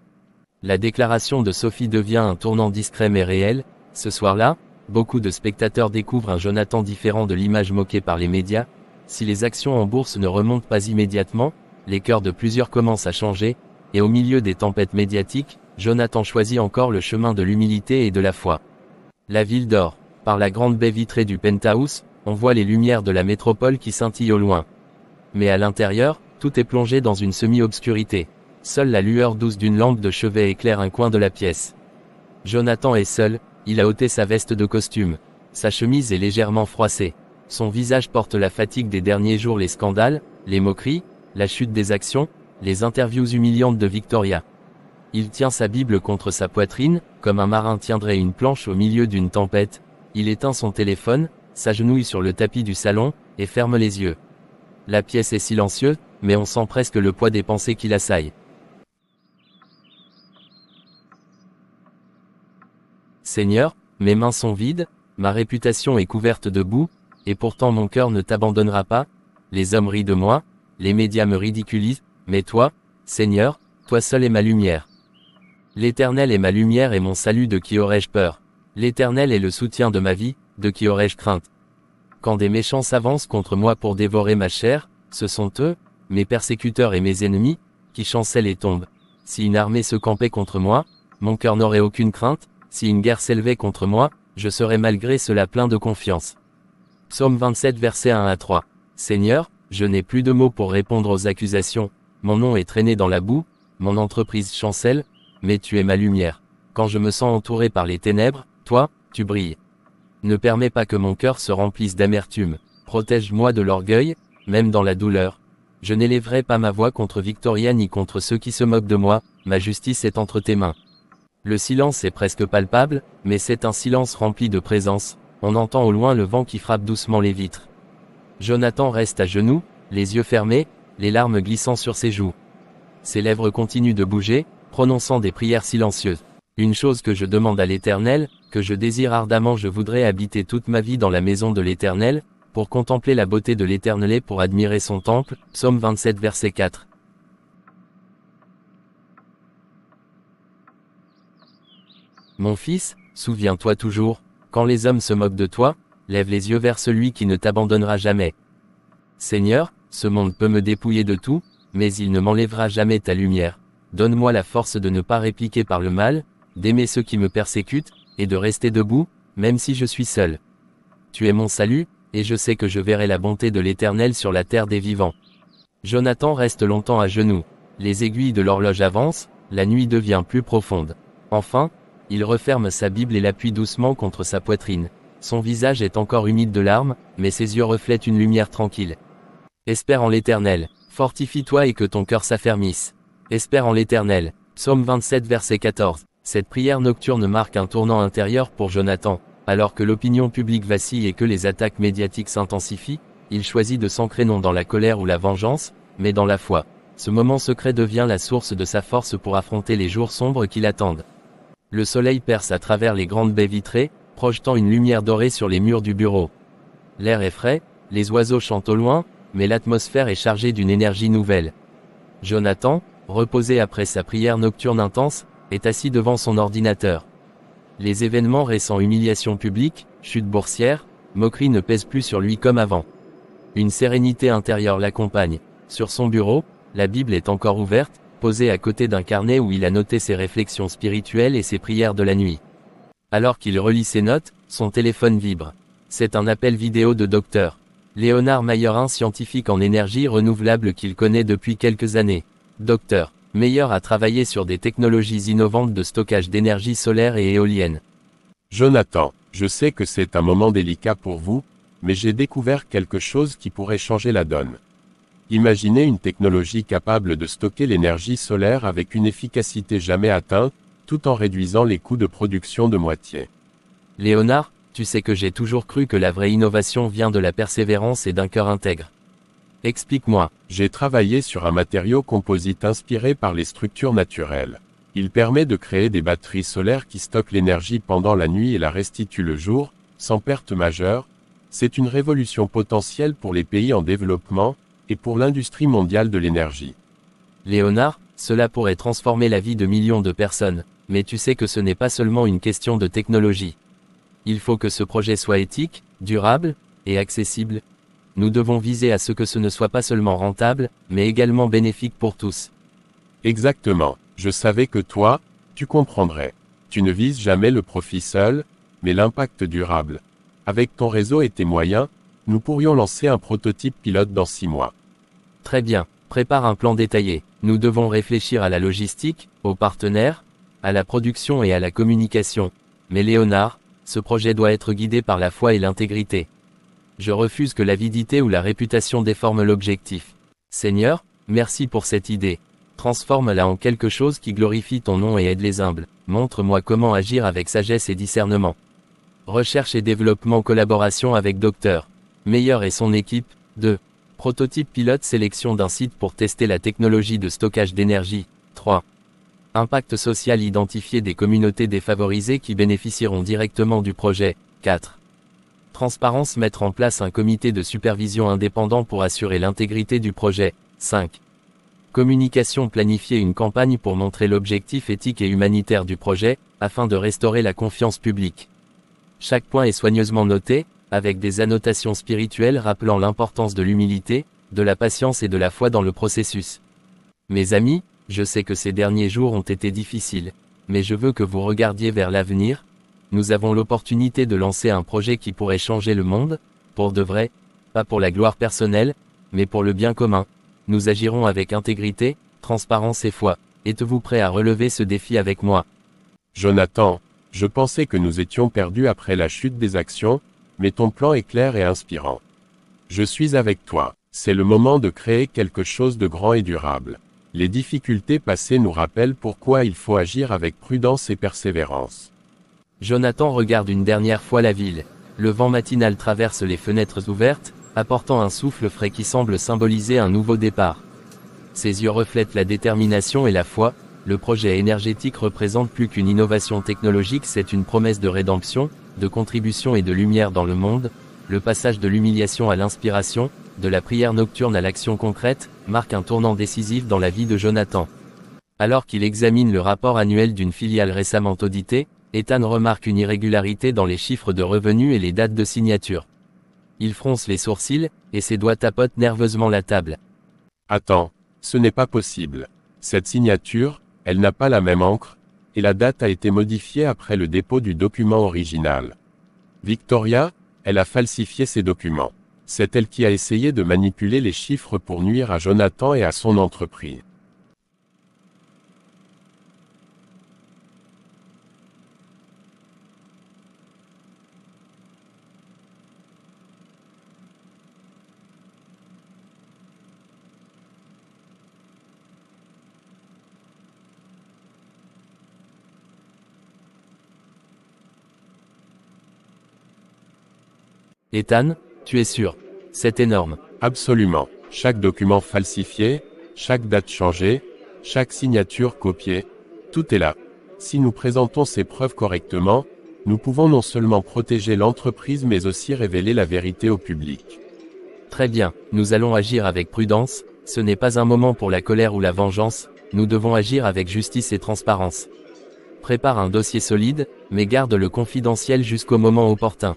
La déclaration de Sophie devient un tournant discret mais réel. Ce soir-là, beaucoup de spectateurs découvrent un Jonathan différent de l'image moquée par les médias. Si les actions en bourse ne remontent pas immédiatement, les cœurs de plusieurs commencent à changer, et au milieu des tempêtes médiatiques, Jonathan choisit encore le chemin de l'humilité et de la foi. La ville dort. Par la grande baie vitrée du penthouse, on voit les lumières de la métropole qui scintillent au loin. Mais à l'intérieur, tout est plongé dans une semi-obscurité. Seule la lueur douce d'une lampe de chevet éclaire un coin de la pièce. Jonathan est seul, il a ôté sa veste de costume. Sa chemise est légèrement froissée. Son visage porte la fatigue des derniers jours, les scandales, les moqueries, la chute des actions, les interviews humiliantes de Victoria. Il tient sa Bible contre sa poitrine, comme un marin tiendrait une planche au milieu d'une tempête. Il éteint son téléphone, s'agenouille sur le tapis du salon, et ferme les yeux. La pièce est silencieuse, mais on sent presque le poids des pensées qui l'assaillent. Seigneur, mes mains sont vides, ma réputation est couverte de boue, et pourtant mon cœur ne t'abandonnera pas. Les hommes rient de moi, les médias me ridiculisent, mais toi, Seigneur, toi seul es ma lumière. L'Éternel est ma lumière et mon salut, de qui aurais-je peur? L'Éternel est le soutien de ma vie, de qui aurais-je crainte? Quand des méchants s'avancent contre moi pour dévorer ma chair, ce sont eux, mes persécuteurs et mes ennemis, qui chancellent et tombent. Si une armée se campait contre moi, mon cœur n'aurait aucune crainte. Si une guerre s'élevait contre moi, je serais malgré cela plein de confiance. Psaume 27 versets 1 à 3. Seigneur, je n'ai plus de mots pour répondre aux accusations. Mon nom est traîné dans la boue, mon entreprise chancelle, mais tu es ma lumière. Quand je me sens entouré par les ténèbres, toi, tu brilles. Ne permets pas que mon cœur se remplisse d'amertume. Protège-moi de l'orgueil, même dans la douleur. Je n'élèverai pas ma voix contre Victoria ni contre ceux qui se moquent de moi, ma justice est entre tes mains. Le silence est presque palpable, mais c'est un silence rempli de présence. On entend au loin le vent qui frappe doucement les vitres. Jonathan reste à genoux, les yeux fermés, les larmes glissant sur ses joues. Ses lèvres continuent de bouger, prononçant des prières silencieuses. Une chose que je demande à l'Éternel, que je désire ardemment, je voudrais habiter toute ma vie dans la maison de l'Éternel, pour contempler la beauté de l'Éternel et pour admirer son temple. Psaume 27 verset 4. Mon fils, souviens-toi toujours, quand les hommes se moquent de toi, lève les yeux vers celui qui ne t'abandonnera jamais. Seigneur, ce monde peut me dépouiller de tout, mais il ne m'enlèvera jamais ta lumière. Donne-moi la force de ne pas répliquer par le mal, d'aimer ceux qui me persécutent, et de rester debout, même si je suis seul. Tu es mon salut, et je sais que je verrai la bonté de l'Éternel sur la terre des vivants. Jonathan reste longtemps à genoux. Les aiguilles de l'horloge avancent, la nuit devient plus profonde. Enfin, il referme sa Bible et l'appuie doucement contre sa poitrine. Son visage est encore humide de larmes, mais ses yeux reflètent une lumière tranquille. Espère en l'Éternel. Fortifie-toi et que ton cœur s'affermisse. Espère en l'Éternel. Psaume 27 verset 14. Cette prière nocturne marque un tournant intérieur pour Jonathan. Alors que l'opinion publique vacille et que les attaques médiatiques s'intensifient, Il choisit de s'ancrer non dans la colère ou la vengeance, mais dans la foi. Ce moment secret devient la source de sa force pour affronter les jours sombres qui l'attendent. Le soleil perce à travers les grandes baies vitrées, projetant une lumière dorée sur les murs du bureau. L'air est frais, les oiseaux chantent au loin, mais l'atmosphère est chargée d'une énergie nouvelle. Jonathan, reposé après sa prière nocturne intense, est assis devant son ordinateur. Les événements récents, humiliation publique, chute boursière, moquerie ne pèsent plus sur lui comme avant. Une sérénité intérieure l'accompagne. Sur son bureau, la Bible est encore ouverte, posée à côté d'un carnet où il a noté ses réflexions spirituelles et ses prières de la nuit. Alors qu'il relit ses notes, son téléphone vibre. C'est un appel vidéo de Dr. Léonard Mayer, un scientifique en énergie renouvelable qu'il connaît depuis quelques années. Dr. Mayer a travaillé sur des technologies innovantes de stockage d'énergie solaire et éolienne. Jonathan, je sais que c'est un moment délicat pour vous, mais j'ai découvert quelque chose qui pourrait changer la donne. Imaginez une technologie capable de stocker l'énergie solaire avec une efficacité jamais atteinte, tout en réduisant les coûts de production de moitié. Léonard, tu sais que j'ai toujours cru que la vraie innovation vient de la persévérance et d'un cœur intègre. Explique-moi. J'ai travaillé sur un matériau composite inspiré par les structures naturelles. Il permet de créer des batteries solaires qui stockent l'énergie pendant la nuit et la restituent le jour, sans perte majeure. C'est une révolution potentielle pour les pays en développement, et pour l'industrie mondiale de l'énergie. Léonard, cela pourrait transformer la vie de millions de personnes, mais tu sais que ce n'est pas seulement une question de technologie. Il faut que ce projet soit éthique, durable, et accessible. Nous devons viser à ce que ce ne soit pas seulement rentable, mais également bénéfique pour tous. Exactement, je savais que toi, tu comprendrais. Tu ne vises jamais le profit seul, mais l'impact durable. Avec ton réseau et tes moyens, nous pourrions lancer un prototype pilote dans 6 mois. Très bien, prépare un plan détaillé. Nous devons réfléchir à la logistique, aux partenaires, à la production et à la communication. Mais Léonard, ce projet doit être guidé par la foi et l'intégrité. Je refuse que l'avidité ou la réputation déforme l'objectif. Seigneur, merci pour cette idée. Transforme-la en quelque chose qui glorifie ton nom et aide les humbles. Montre-moi comment agir avec sagesse et discernement. Recherche et développement, collaboration avec Dr. Mayer et son équipe. 2. Prototype pilote, sélection d'un site pour tester la technologie de stockage d'énergie. 3. Impact social, identifier des communautés défavorisées qui bénéficieront directement du projet. 4. Transparence, mettre en place un comité de supervision indépendant pour assurer l'intégrité du projet. 5. Communication, planifier une campagne pour montrer l'objectif éthique et humanitaire du projet, afin de restaurer la confiance publique. Chaque point est soigneusement noté, avec des annotations spirituelles rappelant l'importance de l'humilité, de la patience et de la foi dans le processus. Mes amis, je sais que ces derniers jours ont été difficiles, mais je veux que vous regardiez vers l'avenir. Nous avons l'opportunité de lancer un projet qui pourrait changer le monde, pour de vrai, pas pour la gloire personnelle, mais pour le bien commun. Nous agirons avec intégrité, transparence et foi. Êtes-vous prêt à relever ce défi avec moi? Jonathan, je pensais que nous étions perdus après la chute des actions, mais ton plan est clair et inspirant. Je suis avec toi. C'est le moment de créer quelque chose de grand et durable. Les difficultés passées nous rappellent pourquoi il faut agir avec prudence et persévérance. Jonathan regarde une dernière fois la ville. Le vent matinal traverse les fenêtres ouvertes, apportant un souffle frais qui semble symboliser un nouveau départ. Ses yeux reflètent la détermination et la foi. Le projet énergétique représente plus qu'une innovation technologique, c'est une promesse de rédemption, de contribution et de lumière dans le monde. Le passage de l'humiliation à l'inspiration, de la prière nocturne à l'action concrète, marque un tournant décisif dans la vie de Jonathan. Alors qu'il examine le rapport annuel d'une filiale récemment auditée, Ethan remarque une irrégularité dans les chiffres de revenus et les dates de signature. Il fronce les sourcils, et ses doigts tapotent nerveusement la table. Attends, ce n'est pas possible. Cette signature, elle n'a pas la même encre, et la date a été modifiée après le dépôt du document original. Victoria, elle a falsifié ces documents. C'est elle qui a essayé de manipuler les chiffres pour nuire à Jonathan et à son entreprise. Ethan, tu es sûr? C'est énorme. Absolument. Chaque document falsifié, chaque date changée, chaque signature copiée, tout est là. Si nous présentons ces preuves correctement, nous pouvons non seulement protéger l'entreprise mais aussi révéler la vérité au public. Très bien, nous allons agir avec prudence, ce n'est pas un moment pour la colère ou la vengeance, nous devons agir avec justice et transparence. Prépare un dossier solide, mais garde-le confidentiel jusqu'au moment opportun.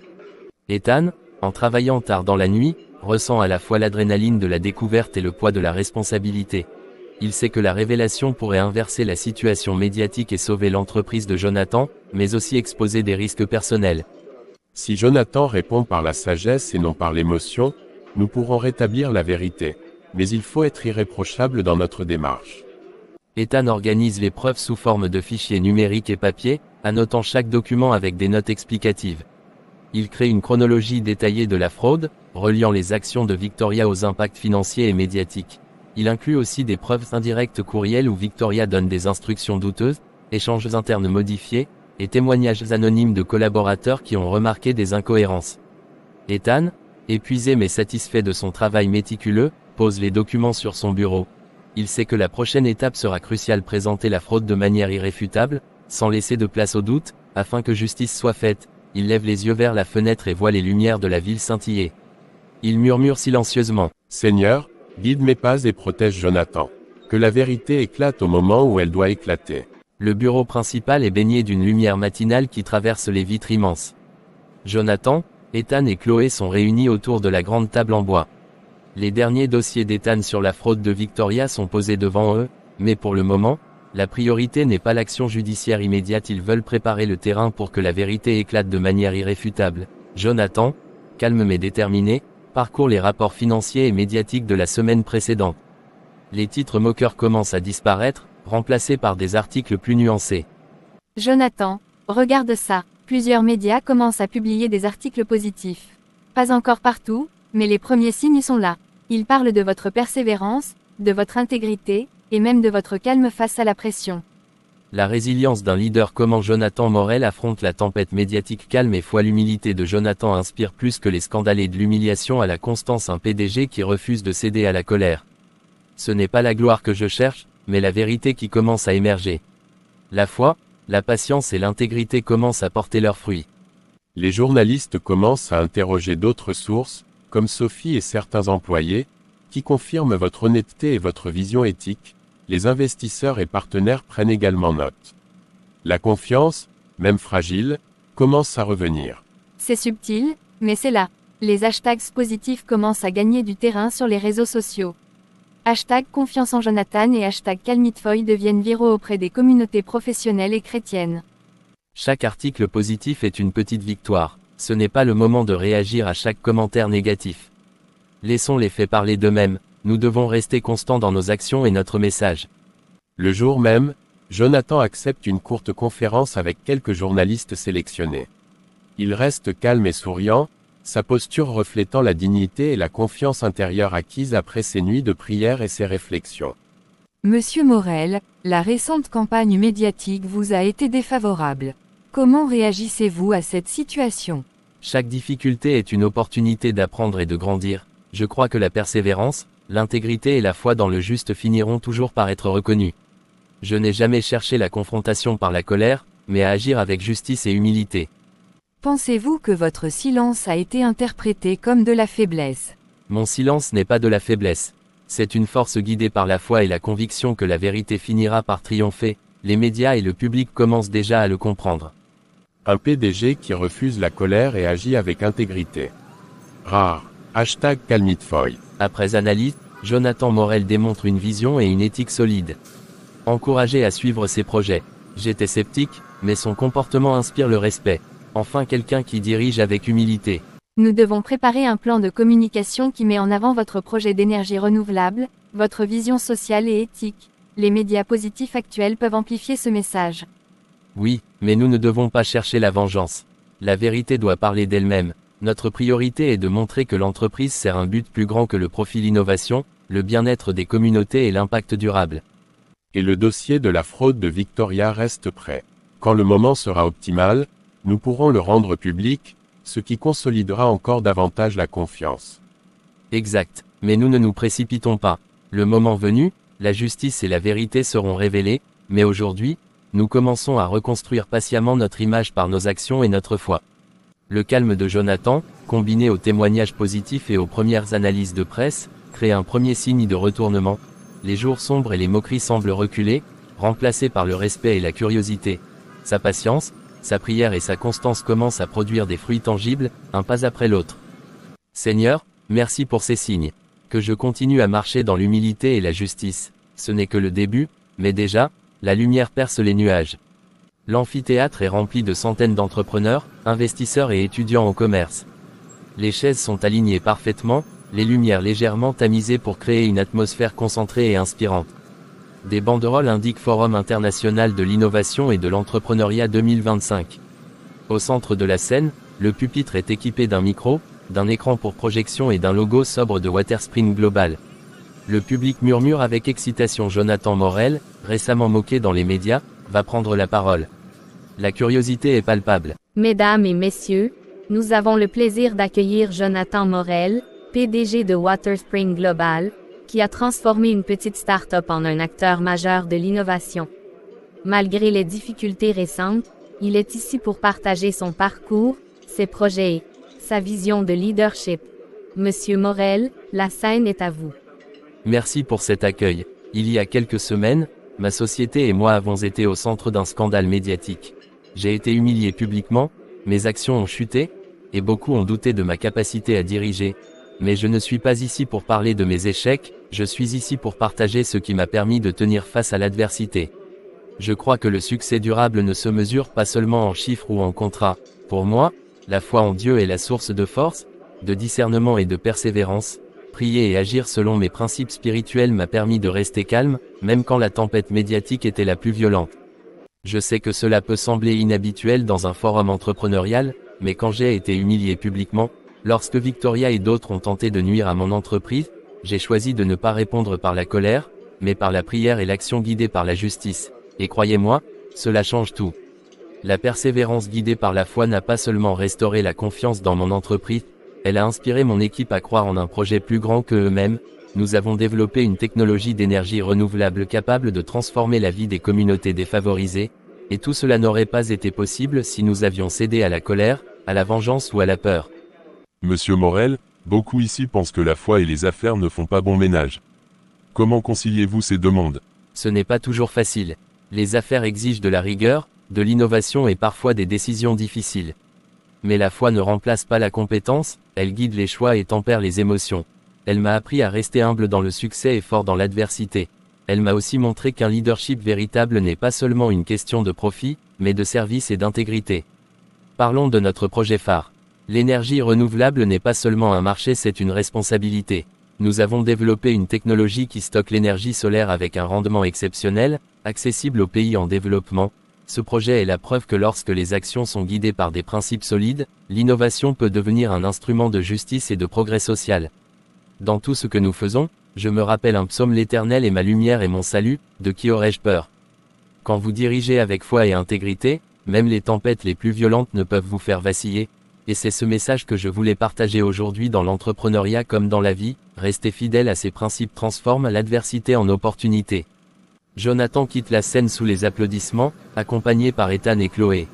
Ethan, en travaillant tard dans la nuit, ressent à la fois l'adrénaline de la découverte et le poids de la responsabilité. Il sait que la révélation pourrait inverser la situation médiatique et sauver l'entreprise de Jonathan, mais aussi exposer des risques personnels. Si Jonathan répond par la sagesse et non par l'émotion, nous pourrons rétablir la vérité. Mais il faut être irréprochable dans notre démarche. Ethan organise les preuves sous forme de fichiers numériques et papier, annotant chaque document avec des notes explicatives. Il crée une chronologie détaillée de la fraude, reliant les actions de Victoria aux impacts financiers et médiatiques. Il inclut aussi des preuves indirectes courriels où Victoria donne des instructions douteuses, échanges internes modifiés, et témoignages anonymes de collaborateurs qui ont remarqué des incohérences. Ethan, épuisé mais satisfait de son travail méticuleux, pose les documents sur son bureau. Il sait que la prochaine étape sera cruciale: présenter la fraude de manière irréfutable, sans laisser de place au doute, afin que justice soit faite. Il lève les yeux vers la fenêtre et voit les lumières de la ville scintiller. Il murmure silencieusement. Seigneur, guide mes pas et protège Jonathan. Que la vérité éclate au moment où elle doit éclater. Le bureau principal est baigné d'une lumière matinale qui traverse les vitres immenses. Jonathan, Ethan et Chloé sont réunis autour de la grande table en bois. Les derniers dossiers d'Ethan sur la fraude de Victoria sont posés devant eux, mais pour le moment, la priorité n'est pas l'action judiciaire immédiate. Ils veulent préparer le terrain pour que la vérité éclate de manière irréfutable. Jonathan, calme mais déterminé, parcourt les rapports financiers et médiatiques de la semaine précédente. Les titres moqueurs commencent à disparaître, remplacés par des articles plus nuancés. Jonathan, regarde ça. Plusieurs médias commencent à publier des articles positifs. Pas encore partout, mais les premiers signes sont là. Ils parlent de votre persévérance, de votre intégrité, et même de votre calme face à la pression. La résilience d'un leader. Comment Jonathan Morel affronte la tempête médiatique. Calme et foi. L'humilité de Jonathan inspire plus que les scandales et de l'humiliation à la constance. Un PDG qui refuse de céder à la colère. Ce n'est pas la gloire que je cherche, mais la vérité qui commence à émerger. La foi, la patience et l'intégrité commencent à porter leurs fruits. Les journalistes commencent à interroger d'autres sources, comme Sophie et certains employés, qui confirment votre honnêteté et votre vision éthique. Les investisseurs et partenaires prennent également note. La confiance, même fragile, commence à revenir. C'est subtil, mais c'est là. Les hashtags positifs commencent à gagner du terrain sur les réseaux sociaux. Hashtag confiance en Jonathan et hashtag Calmitfoy deviennent viraux auprès des communautés professionnelles et chrétiennes. Chaque article positif est une petite victoire. Ce n'est pas le moment de réagir à chaque commentaire négatif. Laissons les faits parler d'eux-mêmes. Nous devons rester constants dans nos actions et notre message. Le jour même, Jonathan accepte une courte conférence avec quelques journalistes sélectionnés. Il reste calme et souriant, sa posture reflétant la dignité et la confiance intérieure acquise après ses nuits de prière et ses réflexions. Monsieur Morel, la récente campagne médiatique vous a été défavorable. Comment réagissez-vous à cette situation? Chaque difficulté est une opportunité d'apprendre et de grandir. Je crois que la persévérance, l'intégrité et la foi dans le juste finiront toujours par être reconnus. Je n'ai jamais cherché la confrontation par la colère, mais à agir avec justice et humilité. Pensez-vous que votre silence a été interprété comme de la faiblesse? Mon silence n'est pas de la faiblesse. C'est une force guidée par la foi et la conviction que la vérité finira par triompher. Les médias et le public commencent déjà à le comprendre. Un PDG qui refuse la colère et agit avec intégrité. Rare. Hashtag Calmitfoy. Après analyse, Jonathan Morel démontre une vision et une éthique solide. Encouragé à suivre ses projets. J'étais sceptique, mais son comportement inspire le respect. Enfin quelqu'un qui dirige avec humilité. Nous devons préparer un plan de communication qui met en avant votre projet d'énergie renouvelable, votre vision sociale et éthique. Les médias positifs actuels peuvent amplifier ce message. Oui, mais nous ne devons pas chercher la vengeance. La vérité doit parler d'elle-même. Notre priorité est de montrer que l'entreprise sert un but plus grand que le profit, l'innovation, le bien-être des communautés et l'impact durable. Et le dossier de la fraude de Victoria reste prêt. Quand le moment sera optimal, nous pourrons le rendre public, ce qui consolidera encore davantage la confiance. Exact. Mais nous ne nous précipitons pas. Le moment venu, la justice et la vérité seront révélées, mais aujourd'hui, nous commençons à reconstruire patiemment notre image par nos actions et notre foi. Le calme de Jonathan, combiné aux témoignages positifs et aux premières analyses de presse, crée un premier signe de retournement. Les jours sombres et les moqueries semblent reculer, remplacés par le respect et la curiosité. Sa patience, sa prière et sa constance commencent à produire des fruits tangibles, un pas après l'autre. Seigneur, merci pour ces signes. Que je continue à marcher dans l'humilité et la justice. Ce n'est que le début, mais déjà, la lumière perce les nuages. L'amphithéâtre est rempli de centaines d'entrepreneurs, investisseurs et étudiants au commerce. Les chaises sont alignées parfaitement, les lumières légèrement tamisées pour créer une atmosphère concentrée et inspirante. Des banderoles indiquent Forum international de l'innovation et de l'entrepreneuriat 2025. Au centre de la scène, le pupitre est équipé d'un micro, d'un écran pour projection et d'un logo sobre de Waterspring Global. Le public murmure avec excitation. Jonathan Morel, récemment moqué dans les médias, va prendre la parole. La curiosité est palpable. Mesdames et messieurs, nous avons le plaisir d'accueillir Jonathan Morel, PDG de Waterspring Global, qui a transformé une petite start-up en un acteur majeur de l'innovation. Malgré les difficultés récentes, il est ici pour partager son parcours, ses projets et sa vision de leadership. Monsieur Morel, la scène est à vous. Merci pour cet accueil. Il y a quelques semaines, ma société et moi avons été au centre d'un scandale médiatique. J'ai été humilié publiquement, mes actions ont chuté, et beaucoup ont douté de ma capacité à diriger. Mais je ne suis pas ici pour parler de mes échecs, je suis ici pour partager ce qui m'a permis de tenir face à l'adversité. Je crois que le succès durable ne se mesure pas seulement en chiffres ou en contrats. Pour moi, la foi en Dieu est la source de force, de discernement et de persévérance. Prier et agir selon mes principes spirituels m'a permis de rester calme, même quand la tempête médiatique était la plus violente. Je sais que cela peut sembler inhabituel dans un forum entrepreneurial, mais quand j'ai été humilié publiquement, lorsque Victoria et d'autres ont tenté de nuire à mon entreprise, j'ai choisi de ne pas répondre par la colère, mais par la prière et l'action guidée par la justice. Et croyez-moi, cela change tout. La persévérance guidée par la foi n'a pas seulement restauré la confiance dans mon entreprise, elle a inspiré mon équipe à croire en un projet plus grand que eux-mêmes. Nous avons développé une technologie d'énergie renouvelable capable de transformer la vie des communautés défavorisées, et tout cela n'aurait pas été possible si nous avions cédé à la colère, à la vengeance ou à la peur. Monsieur Morel, beaucoup ici pensent que la foi et les affaires ne font pas bon ménage. Comment conciliez-vous ces deux mondes? Ce n'est pas toujours facile. Les affaires exigent de la rigueur, de l'innovation et parfois des décisions difficiles. Mais la foi ne remplace pas la compétence, elle guide les choix et tempère les émotions. Elle m'a appris à rester humble dans le succès et fort dans l'adversité. Elle m'a aussi montré qu'un leadership véritable n'est pas seulement une question de profit, mais de service et d'intégrité. Parlons de notre projet phare. L'énergie renouvelable n'est pas seulement un marché, c'est une responsabilité. Nous avons développé une technologie qui stocke l'énergie solaire avec un rendement exceptionnel, accessible aux pays en développement. Ce projet est la preuve que lorsque les actions sont guidées par des principes solides, l'innovation peut devenir un instrument de justice et de progrès social. Dans tout ce que nous faisons, je me rappelle un psaume: l'Éternel est ma lumière et mon salut, de qui aurais-je peur? Quand vous dirigez avec foi et intégrité, même les tempêtes les plus violentes ne peuvent vous faire vaciller. Et c'est ce message que je voulais partager aujourd'hui dans l'entrepreneuriat comme dans la vie. Rester fidèle à ses principes transforme l'adversité en opportunité. Jonathan quitte la scène sous les applaudissements, accompagné par Ethan et Chloé.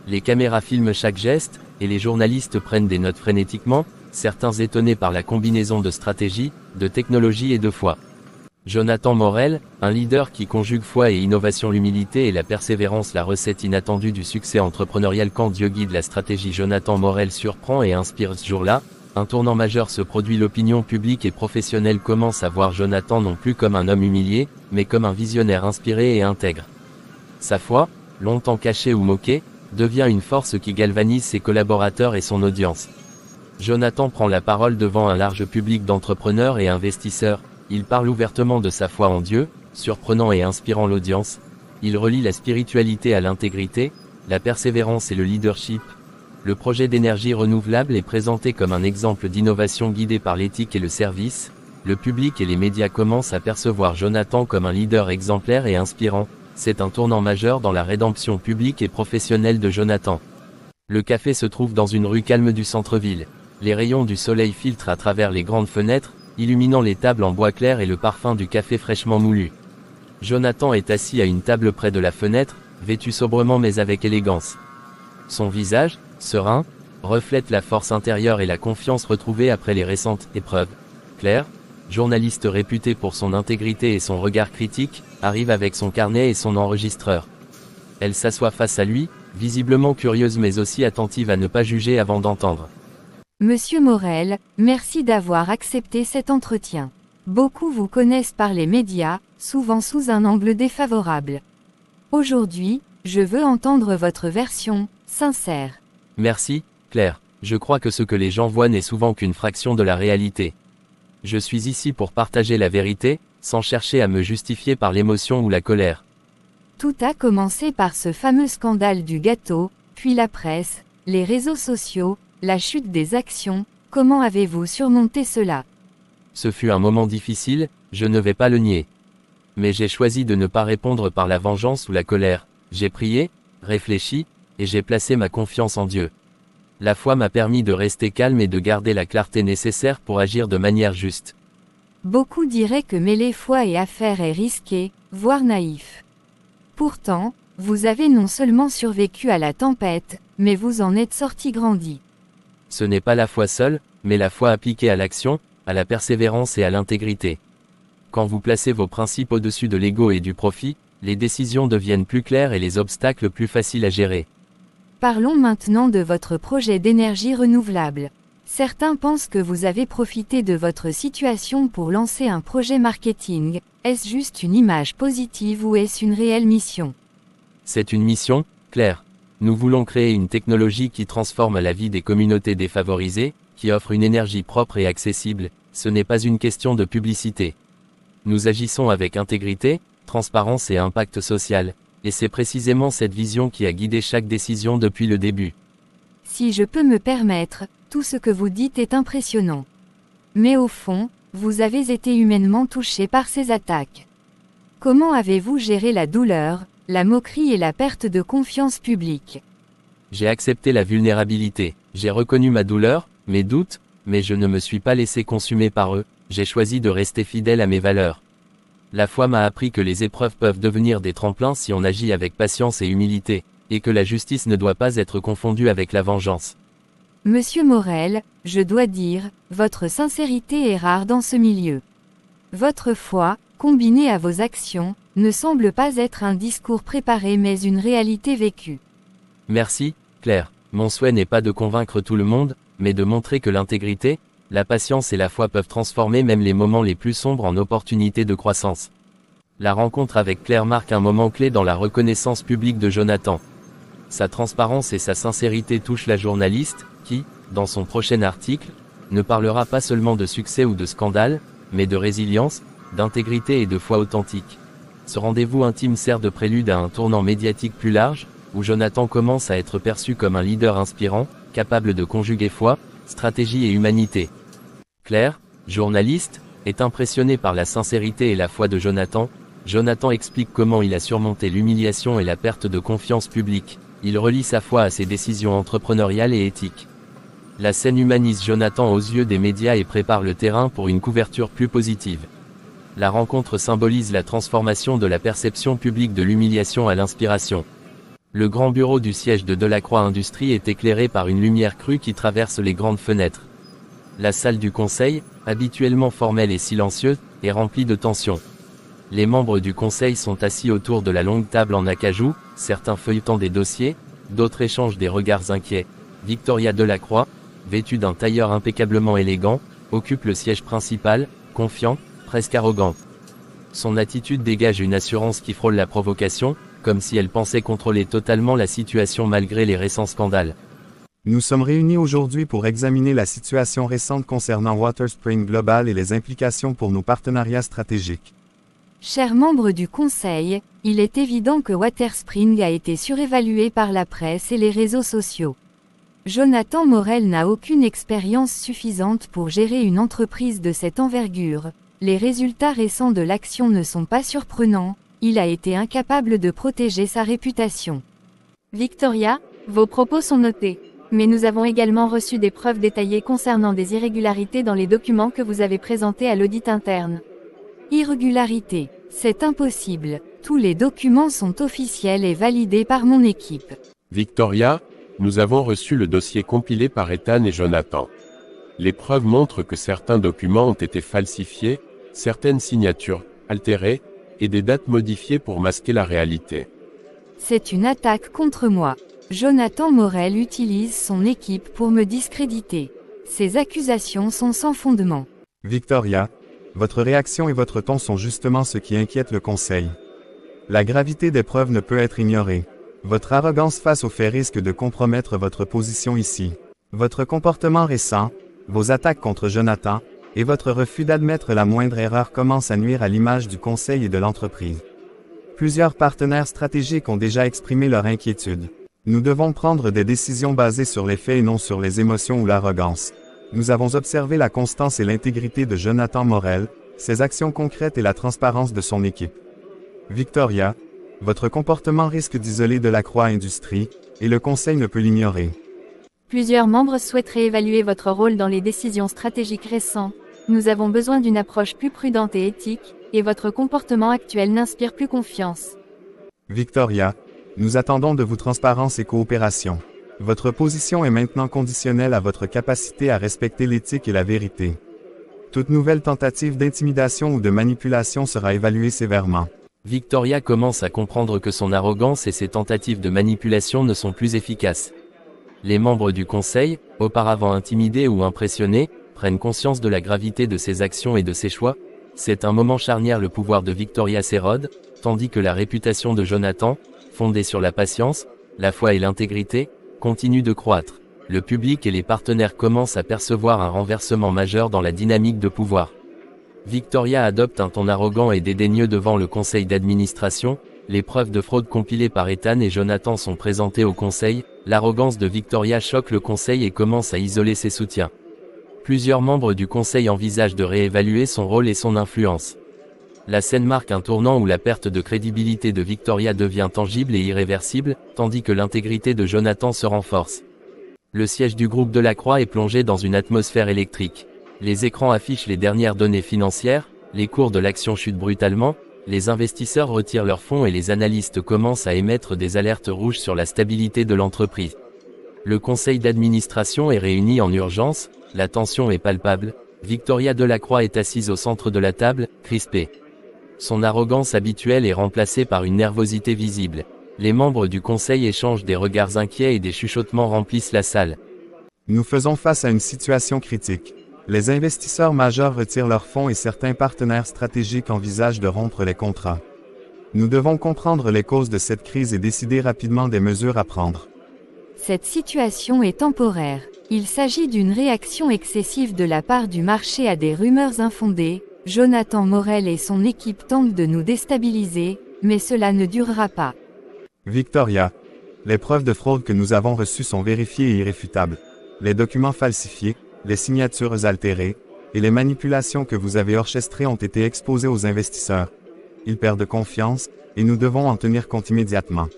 Les caméras filment chaque geste, et les journalistes prennent des notes frénétiquement, certains étonnés par la combinaison de stratégie, de technologie et de foi. Jonathan Morel, un leader qui conjugue foi et innovation, l'humilité et la persévérance, la recette inattendue du succès entrepreneurial. Quand Dieu guide la stratégie, Jonathan Morel surprend et inspire. Ce jour-là, un tournant majeur se produit. L'opinion publique et professionnelle commence à voir Jonathan non plus comme un homme humilié, mais comme un visionnaire inspiré et intègre. Sa foi, longtemps cachée ou moquée, devient une force qui galvanise ses collaborateurs et son audience. Jonathan prend la parole devant un large public d'entrepreneurs et investisseurs. Il parle ouvertement de sa foi en Dieu, surprenant et inspirant l'audience. Il relie la spiritualité à l'intégrité, la persévérance et le leadership. Le projet d'énergie renouvelable est présenté comme un exemple d'innovation guidée par l'éthique et le service. Le public et les médias commencent à percevoir Jonathan comme un leader exemplaire et inspirant. C'est un tournant majeur dans la rédemption publique et professionnelle de Jonathan. Le café se trouve dans une rue calme du centre-ville. Les rayons du soleil filtrent à travers les grandes fenêtres, illuminant les tables en bois clair et le parfum du café fraîchement moulu. Jonathan est assis à une table près de la fenêtre, vêtu sobrement mais avec élégance. Son visage, serein, reflète la force intérieure et la confiance retrouvée après les récentes épreuves. Claire, journaliste réputée pour son intégrité et son regard critique, arrive avec son carnet et son enregistreur. Elle s'assoit face à lui, visiblement curieuse mais aussi attentive à ne pas juger avant d'entendre. Monsieur Morel, merci d'avoir accepté cet entretien. Beaucoup vous connaissent par les médias, souvent sous un angle défavorable. Aujourd'hui, je veux entendre votre version, sincère. Merci, Claire. Je crois que ce que les gens voient n'est souvent qu'une fraction de la réalité. Je suis ici pour partager la vérité, sans chercher à me justifier par l'émotion ou la colère. Tout a commencé par ce fameux scandale du gâteau, puis la presse, les réseaux sociaux, la chute des actions. Comment avez-vous surmonté cela? Ce fut un moment difficile, je ne vais pas le nier. Mais j'ai choisi de ne pas répondre par la vengeance ou la colère. J'ai prié, réfléchi, et j'ai placé ma confiance en Dieu. La foi m'a permis de rester calme et de garder la clarté nécessaire pour agir de manière juste. Beaucoup diraient que mêler foi et affaires est risqué, voire naïf. Pourtant, vous avez non seulement survécu à la tempête, mais vous en êtes sorti grandi. Ce n'est pas la foi seule, mais la foi appliquée à l'action, à la persévérance et à l'intégrité. Quand vous placez vos principes au-dessus de l'ego et du profit, les décisions deviennent plus claires et les obstacles plus faciles à gérer. Parlons maintenant de votre projet d'énergie renouvelable. Certains pensent que vous avez profité de votre situation pour lancer un projet marketing. Est-ce juste une image positive ou est-ce une réelle mission? C'est une mission, Claire. Nous voulons créer une technologie qui transforme la vie des communautés défavorisées, qui offre une énergie propre et accessible. Ce n'est pas une question de publicité. Nous agissons avec intégrité, transparence et impact social, et c'est précisément cette vision qui a guidé chaque décision depuis le début. Si je peux me permettre, tout ce que vous dites est impressionnant. Mais au fond, vous avez été humainement touché par ces attaques. Comment avez-vous géré la douleur, la moquerie et la perte de confiance publique? J'ai accepté la vulnérabilité, j'ai reconnu ma douleur, mes doutes, mais je ne me suis pas laissé consumer par eux, j'ai choisi de rester fidèle à mes valeurs. La foi m'a appris que les épreuves peuvent devenir des tremplins si on agit avec patience et humilité, et que la justice ne doit pas être confondue avec la vengeance. Monsieur Morel, je dois dire, votre sincérité est rare dans ce milieu. Votre foi, combinée à vos actions, ne semble pas être un discours préparé mais une réalité vécue. Merci, Claire. Mon souhait n'est pas de convaincre tout le monde, mais de montrer que l'intégrité, la patience et la foi peuvent transformer même les moments les plus sombres en opportunités de croissance. La rencontre avec Claire marque un moment clé dans la reconnaissance publique de Jonathan. Sa transparence et sa sincérité touchent la journaliste, qui, dans son prochain article, ne parlera pas seulement de succès ou de scandale, mais de résilience, d'intégrité et de foi authentique. Ce rendez-vous intime sert de prélude à un tournant médiatique plus large, où Jonathan commence à être perçu comme un leader inspirant, capable de conjuguer foi, stratégie et humanité. Claire, journaliste, est impressionnée par la sincérité et la foi de Jonathan. Jonathan explique comment il a surmonté l'humiliation et la perte de confiance publique. Il relie sa foi à ses décisions entrepreneuriales et éthiques. La scène humanise Jonathan aux yeux des médias et prépare le terrain pour une couverture plus positive. La rencontre symbolise la transformation de la perception publique de l'humiliation à l'inspiration. Le grand bureau du siège de Delacroix Industries est éclairé par une lumière crue qui traverse les grandes fenêtres. La salle du conseil, habituellement formelle et silencieuse, est remplie de tension. Les membres du conseil sont assis autour de la longue table en acajou, certains feuilletant des dossiers, d'autres échangent des regards inquiets. Victoria Delacroix, vêtue d'un tailleur impeccablement élégant, occupe le siège principal, confiante, presque arrogante. Son attitude dégage une assurance qui frôle la provocation, comme si elle pensait contrôler totalement la situation malgré les récents scandales. Nous sommes réunis aujourd'hui pour examiner la situation récente concernant WaterSpring Global et les implications pour nos partenariats stratégiques. Chers membres du Conseil, il est évident que WaterSpring a été surévalué par la presse et les réseaux sociaux. Jonathan Morel n'a aucune expérience suffisante pour gérer une entreprise de cette envergure. Les résultats récents de l'action ne sont pas surprenants, il a été incapable de protéger sa réputation. Victoria, vos propos sont notés. Mais nous avons également reçu des preuves détaillées concernant des irrégularités dans les documents que vous avez présentés à l'audit interne. Irrégularité. C'est impossible. Tous les documents sont officiels et validés par mon équipe. Victoria, nous avons reçu le dossier compilé par Ethan et Jonathan. Les preuves montrent que certains documents ont été falsifiés, certaines signatures altérées, et des dates modifiées pour masquer la réalité. C'est une attaque contre moi. Jonathan Morel utilise son équipe pour me discréditer. Ces accusations sont sans fondement. Victoria, votre réaction et votre ton sont justement ce qui inquiète le Conseil. La gravité des preuves ne peut être ignorée. Votre arrogance face aux faits risque de compromettre votre position ici. Votre comportement récent, vos attaques contre Jonathan, et votre refus d'admettre la moindre erreur commencent à nuire à l'image du Conseil et de l'entreprise. Plusieurs partenaires stratégiques ont déjà exprimé leur inquiétude. Nous devons prendre des décisions basées sur les faits et non sur les émotions ou l'arrogance. Nous avons observé la constance et l'intégrité de Jonathan Morel, ses actions concrètes et la transparence de son équipe. Victoria, votre comportement risque d'isoler Delacroix Industries, et le Conseil ne peut l'ignorer. Plusieurs membres souhaiteraient évaluer votre rôle dans les décisions stratégiques récentes. Nous avons besoin d'une approche plus prudente et éthique, et votre comportement actuel n'inspire plus confiance. Victoria, nous attendons de vous transparence et coopération. Votre position est maintenant conditionnelle à votre capacité à respecter l'éthique et la vérité. Toute nouvelle tentative d'intimidation ou de manipulation sera évaluée sévèrement. Victoria commence à comprendre que son arrogance et ses tentatives de manipulation ne sont plus efficaces. Les membres du Conseil, auparavant intimidés ou impressionnés, prennent conscience de la gravité de ses actions et de ses choix. C'est un moment charnière. Le pouvoir de Victoria s'érode, tandis que la réputation de Jonathan, fondée sur la patience, la foi et l'intégrité, continue de croître. Le public et les partenaires commencent à percevoir un renversement majeur dans la dynamique de pouvoir. Victoria adopte un ton arrogant et dédaigneux devant le conseil d'administration. Les preuves de fraude compilées par Ethan et Jonathan sont présentées au conseil. L'arrogance de Victoria choque le conseil et commence à isoler ses soutiens. Plusieurs membres du conseil envisagent de réévaluer son rôle et son influence. La scène marque un tournant où la perte de crédibilité de Victoria devient tangible et irréversible, tandis que l'intégrité de Jonathan se renforce. Le siège du groupe Delacroix est plongé dans une atmosphère électrique. Les écrans affichent les dernières données financières, les cours de l'action chutent brutalement, les investisseurs retirent leurs fonds et les analystes commencent à émettre des alertes rouges sur la stabilité de l'entreprise. Le conseil d'administration est réuni en urgence, la tension est palpable, Victoria Delacroix est assise au centre de la table, crispée. Son arrogance habituelle est remplacée par une nervosité visible. Les membres du conseil échangent des regards inquiets et des chuchotements remplissent la salle. Nous faisons face à une situation critique. Les investisseurs majeurs retirent leurs fonds et certains partenaires stratégiques envisagent de rompre les contrats. Nous devons comprendre les causes de cette crise et décider rapidement des mesures à prendre. Cette situation est temporaire. Il s'agit d'une réaction excessive de la part du marché à des rumeurs infondées. Jonathan Morel et son équipe tentent de nous déstabiliser, mais cela ne durera pas. Victoria, les preuves de fraude que nous avons reçues sont vérifiées et irréfutables. Les documents falsifiés, les signatures altérées, et les manipulations que vous avez orchestrées ont été exposées aux investisseurs. Ils perdent confiance, et nous devons en tenir compte immédiatement.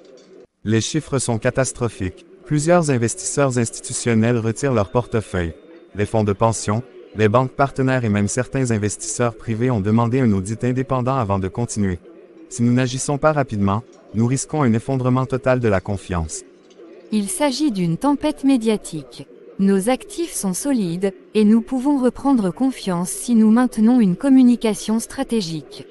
Les chiffres sont catastrophiques. Plusieurs investisseurs institutionnels retirent leur portefeuille. Les fonds de pension, les banques partenaires et même certains investisseurs privés ont demandé un audit indépendant avant de continuer. Si nous n'agissons pas rapidement, nous risquons un effondrement total de la confiance. Il s'agit d'une tempête médiatique. Nos actifs sont solides, et nous pouvons reprendre confiance si nous maintenons une communication stratégique.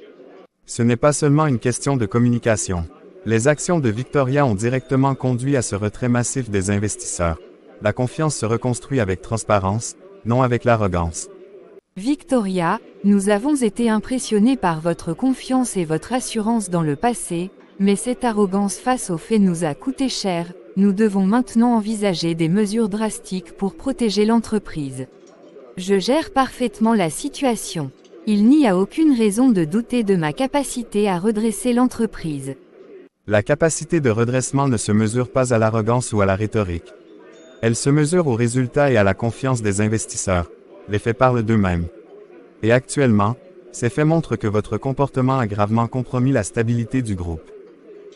Ce n'est pas seulement une question de communication. Les actions de Victoria ont directement conduit à ce retrait massif des investisseurs. La confiance se reconstruit avec transparence, non avec l'arrogance. Victoria, nous avons été impressionnés par votre confiance et votre assurance dans le passé, mais cette arrogance face aux faits nous a coûté cher. Nous devons maintenant envisager des mesures drastiques pour protéger l'entreprise. Je gère parfaitement la situation. Il n'y a aucune raison de douter de ma capacité à redresser l'entreprise. La capacité de redressement ne se mesure pas à l'arrogance ou à la rhétorique. Elle se mesure aux résultats et à la confiance des investisseurs. Les faits parlent d'eux-mêmes. Et actuellement, ces faits montrent que votre comportement a gravement compromis la stabilité du groupe.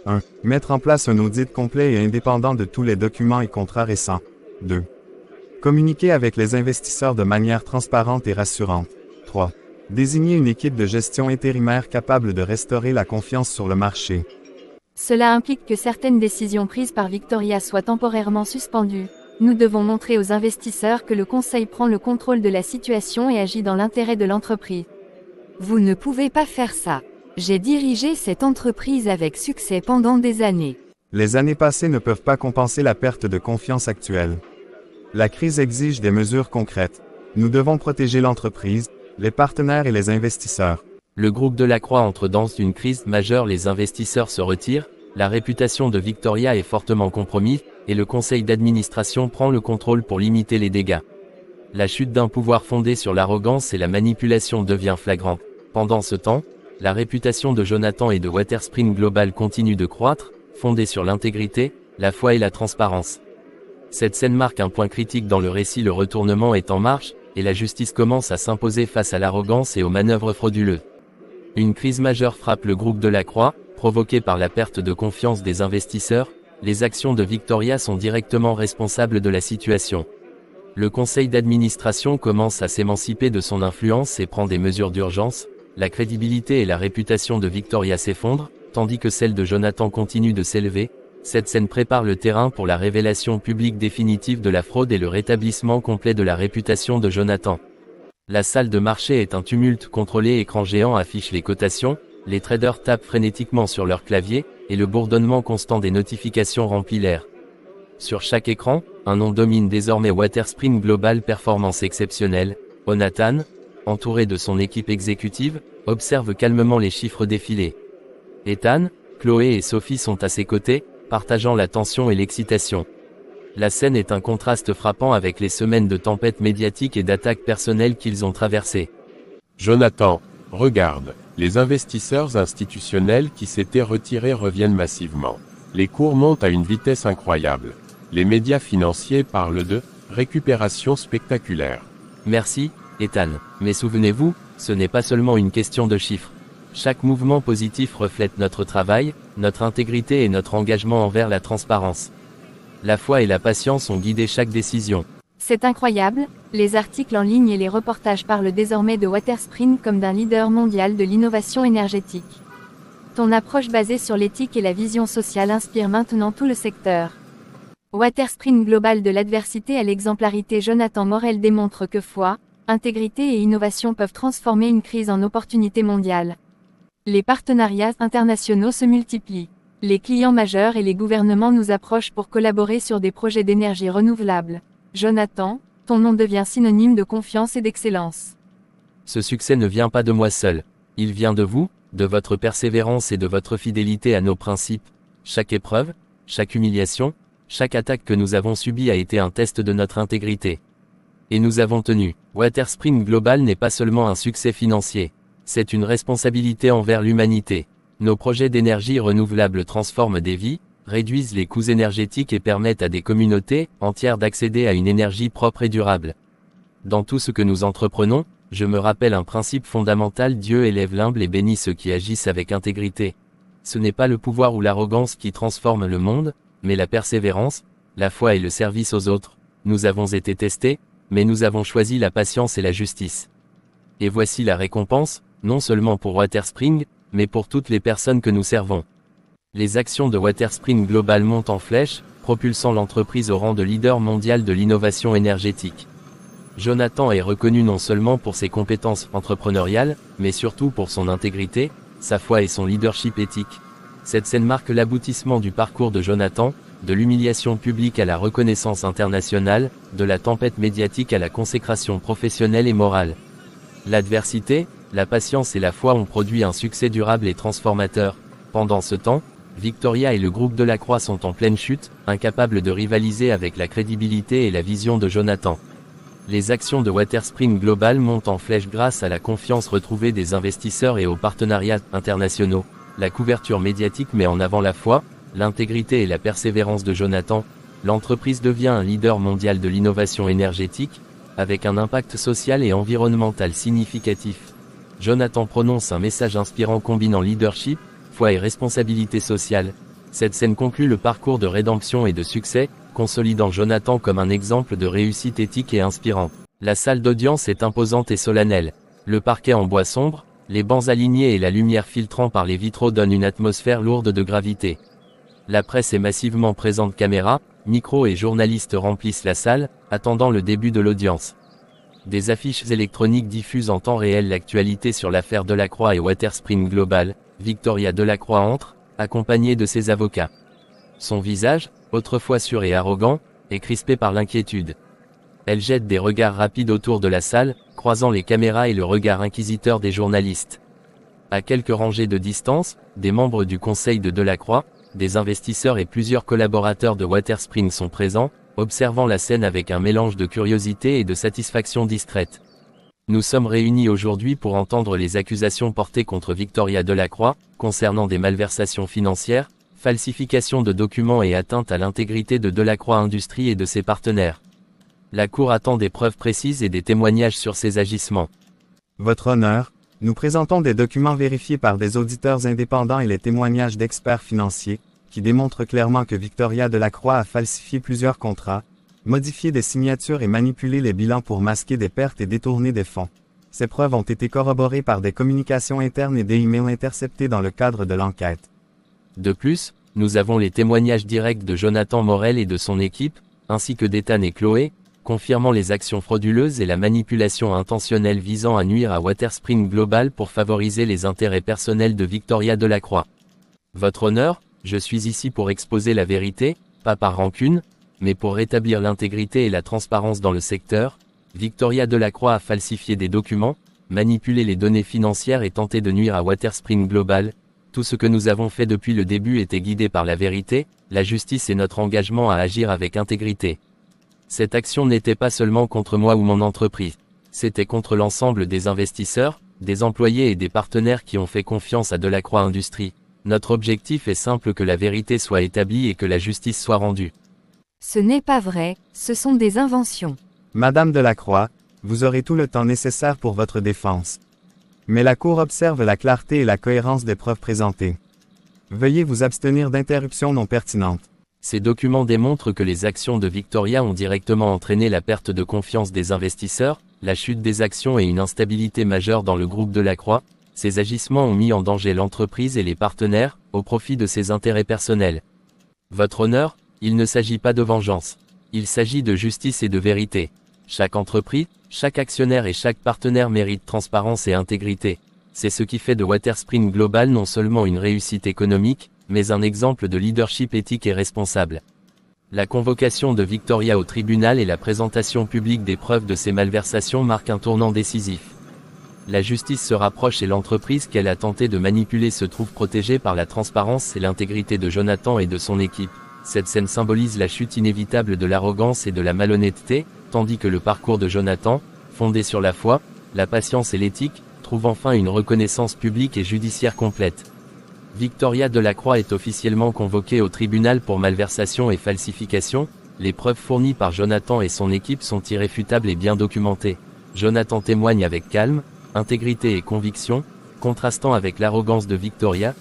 1. Mettre en place un audit complet et indépendant de tous les documents et contrats récents. 2. Communiquer avec les investisseurs de manière transparente et rassurante. 3. Désigner une équipe de gestion intérimaire capable de restaurer la confiance sur le marché. Cela implique que certaines décisions prises par Victoria soient temporairement suspendues. Nous devons montrer aux investisseurs que le conseil prend le contrôle de la situation et agit dans l'intérêt de l'entreprise. Vous ne pouvez pas faire ça. J'ai dirigé cette entreprise avec succès pendant des années. Les années passées ne peuvent pas compenser la perte de confiance actuelle. La crise exige des mesures concrètes. Nous devons protéger l'entreprise, les partenaires et les investisseurs. Le groupe Delacroix entre dans une crise majeure, les investisseurs se retirent, la réputation de Victoria est fortement compromise, et le conseil d'administration prend le contrôle pour limiter les dégâts. La chute d'un pouvoir fondé sur l'arrogance et la manipulation devient flagrante. Pendant ce temps, la réputation de Jonathan et de Waterspring Global continue de croître, fondée sur l'intégrité, la foi et la transparence. Cette scène marque un point critique dans le récit, le retournement est en marche, et la justice commence à s'imposer face à l'arrogance et aux manœuvres frauduleuses. Une crise majeure frappe le groupe Delacroix, provoquée par la perte de confiance des investisseurs. Les actions de Victoria sont directement responsables de la situation. Le conseil d'administration commence à s'émanciper de son influence et prend des mesures d'urgence. La crédibilité et la réputation de Victoria s'effondrent, tandis que celle de Jonathan continue de s'élever. Cette scène prépare le terrain pour la révélation publique définitive de la fraude et le rétablissement complet de la réputation de Jonathan. La salle de marché est un tumulte contrôlé, écran géant affiche les cotations, les traders tapent frénétiquement sur leur clavier, et le bourdonnement constant des notifications remplit l'air. Sur chaque écran, un nom domine désormais: Waterspring Global, performance exceptionnelle. Jonathan, entouré de son équipe exécutive, observe calmement les chiffres défiler. Ethan, Chloé et Sophie sont à ses côtés, partageant la tension et l'excitation. La scène est un contraste frappant avec les semaines de tempêtes médiatiques et d'attaques personnelles qu'ils ont traversées. Jonathan, regarde, les investisseurs institutionnels qui s'étaient retirés reviennent massivement. Les cours montent à une vitesse incroyable. Les médias financiers parlent de récupération spectaculaire. Merci, Ethan. Mais souvenez-vous, ce n'est pas seulement une question de chiffres. Chaque mouvement positif reflète notre travail, notre intégrité et notre engagement envers la transparence. La foi et la patience ont guidé chaque décision. C'est incroyable, les articles en ligne et les reportages parlent désormais de Waterspring comme d'un leader mondial de l'innovation énergétique. Ton approche basée sur l'éthique et la vision sociale inspire maintenant tout le secteur. Waterspring Global, de l'adversité à l'exemplarité. Jonathan Morel démontre que foi, intégrité et innovation peuvent transformer une crise en opportunité mondiale. Les partenariats internationaux se multiplient. Les clients majeurs et les gouvernements nous approchent pour collaborer sur des projets d'énergie renouvelable. Jonathan, ton nom devient synonyme de confiance et d'excellence. Ce succès ne vient pas de moi seul. Il vient de vous, de votre persévérance et de votre fidélité à nos principes. Chaque épreuve, chaque humiliation, chaque attaque que nous avons subie a été un test de notre intégrité. Et nous avons tenu. Waterspring Global n'est pas seulement un succès financier. C'est une responsabilité envers l'humanité. Nos projets d'énergie renouvelable transforment des vies, réduisent les coûts énergétiques et permettent à des communautés entières d'accéder à une énergie propre et durable. Dans tout ce que nous entreprenons, je me rappelle un principe fondamental: Dieu élève l'humble et bénit ceux qui agissent avec intégrité. Ce n'est pas le pouvoir ou l'arrogance qui transforment le monde, mais la persévérance, la foi et le service aux autres. Nous avons été testés, mais nous avons choisi la patience et la justice. Et voici la récompense, non seulement pour Waterspring, mais pour toutes les personnes que nous servons. Les actions de Waterspring Global montent en flèche, propulsant l'entreprise au rang de leader mondial de l'innovation énergétique. Jonathan est reconnu non seulement pour ses compétences entrepreneuriales, mais surtout pour son intégrité, sa foi et son leadership éthique. Cette scène marque l'aboutissement du parcours de Jonathan, de l'humiliation publique à la reconnaissance internationale, de la tempête médiatique à la consécration professionnelle et morale. L'adversité, la patience et la foi ont produit un succès durable et transformateur. Pendant ce temps, Victoria et le groupe Delacroix sont en pleine chute, incapables de rivaliser avec la crédibilité et la vision de Jonathan. Les actions de Waterspring Global montent en flèche grâce à la confiance retrouvée des investisseurs et aux partenariats internationaux. La couverture médiatique met en avant la foi, l'intégrité et la persévérance de Jonathan. L'entreprise devient un leader mondial de l'innovation énergétique, avec un impact social et environnemental significatif. Jonathan prononce un message inspirant combinant leadership, foi et responsabilité sociale. Cette scène conclut le parcours de rédemption et de succès, consolidant Jonathan comme un exemple de réussite éthique et inspirant. La salle d'audience est imposante et solennelle. Le parquet en bois sombre, les bancs alignés et la lumière filtrant par les vitraux donnent une atmosphère lourde de gravité. La presse est massivement présente, caméras, micros et journalistes remplissent la salle, attendant le début de l'audience. Des affiches électroniques diffusent en temps réel l'actualité sur l'affaire Delacroix et Waterspring Global. Victoria Delacroix entre, accompagnée de ses avocats. Son visage, autrefois sûr et arrogant, est crispé par l'inquiétude. Elle jette des regards rapides autour de la salle, croisant les caméras et le regard inquisiteur des journalistes. À quelques rangées de distance, des membres du conseil de Delacroix, des investisseurs et plusieurs collaborateurs de Waterspring sont présents, observant la scène avec un mélange de curiosité et de satisfaction discrète. Nous sommes réunis aujourd'hui pour entendre les accusations portées contre Victoria Delacroix, concernant des malversations financières, falsification de documents et atteinte à l'intégrité de Delacroix Industries et de ses partenaires. La Cour attend des preuves précises et des témoignages sur ces agissements. Votre honneur, nous présentons des documents vérifiés par des auditeurs indépendants et les témoignages d'experts financiers, qui démontrent clairement que Victoria Delacroix a falsifié plusieurs contrats, modifié des signatures et manipulé les bilans pour masquer des pertes et détourner des fonds. Ces preuves ont été corroborées par des communications internes et des emails interceptés dans le cadre de l'enquête. De plus, nous avons les témoignages directs de Jonathan Morel et de son équipe, ainsi que d'Ethan et Chloé, confirmant les actions frauduleuses et la manipulation intentionnelle visant à nuire à Waterspring Global pour favoriser les intérêts personnels de Victoria Delacroix. Votre honneur, je suis ici pour exposer la vérité, pas par rancune, mais pour rétablir l'intégrité et la transparence dans le secteur. Victoria Delacroix a falsifié des documents, manipulé les données financières et tenté de nuire à Waterspring Global. Tout ce que nous avons fait depuis le début était guidé par la vérité, la justice et notre engagement à agir avec intégrité. Cette action n'était pas seulement contre moi ou mon entreprise. C'était contre l'ensemble des investisseurs, des employés et des partenaires qui ont fait confiance à Delacroix Industries. Notre objectif est simple: que la vérité soit établie et que la justice soit rendue. Ce n'est pas vrai, ce sont des inventions. Madame Delacroix, vous aurez tout le temps nécessaire pour votre défense. Mais la Cour observe la clarté et la cohérence des preuves présentées. Veuillez vous abstenir d'interruptions non pertinentes. Ces documents démontrent que les actions de Victoria ont directement entraîné la perte de confiance des investisseurs, la chute des actions et une instabilité majeure dans le groupe Delacroix. Ces agissements ont mis en danger l'entreprise et les partenaires, au profit de ses intérêts personnels. Votre honneur, il ne s'agit pas de vengeance. Il s'agit de justice et de vérité. Chaque entreprise, chaque actionnaire et chaque partenaire mérite transparence et intégrité. C'est ce qui fait de Waterspring Global non seulement une réussite économique, mais un exemple de leadership éthique et responsable. La convocation de Victoria au tribunal et la présentation publique des preuves de ces malversations marquent un tournant décisif. La justice se rapproche et l'entreprise qu'elle a tenté de manipuler se trouve protégée par la transparence et l'intégrité de Jonathan et de son équipe. Cette scène symbolise la chute inévitable de l'arrogance et de la malhonnêteté, tandis que le parcours de Jonathan, fondé sur la foi, la patience et l'éthique, trouve enfin une reconnaissance publique et judiciaire complète. Victoria Delacroix est officiellement convoquée au tribunal pour malversation et falsification. Les preuves fournies par Jonathan et son équipe sont irréfutables et bien documentées. Jonathan témoigne avec calme, intégrité et conviction, contrastant avec l'arrogance de Victoria.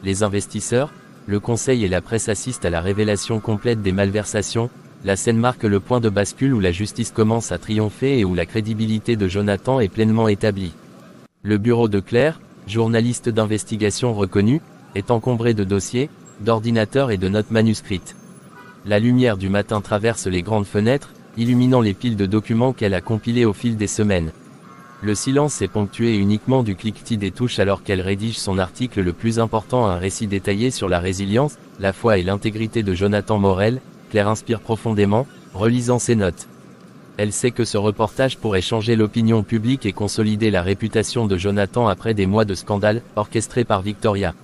Les investisseurs, le conseil et la presse assistent à la révélation complète des malversations. La scène marque le point de bascule où la justice commence à triompher et où la crédibilité de Jonathan est pleinement établie. Le bureau de Claire, journaliste d'investigation reconnu, est encombré de dossiers, d'ordinateurs et de notes manuscrites. La lumière du matin traverse les grandes fenêtres, illuminant les piles de documents qu'elle a compilés au fil des semaines. Le silence est ponctué uniquement du cliquetis des touches alors qu'elle rédige son article le plus important, un récit détaillé sur la résilience, la foi et l'intégrité de Jonathan Morel. Claire inspire profondément, relisant ses notes. Elle sait que ce reportage pourrait changer l'opinion publique et consolider la réputation de Jonathan après des mois de scandales, orchestrés par Victoria.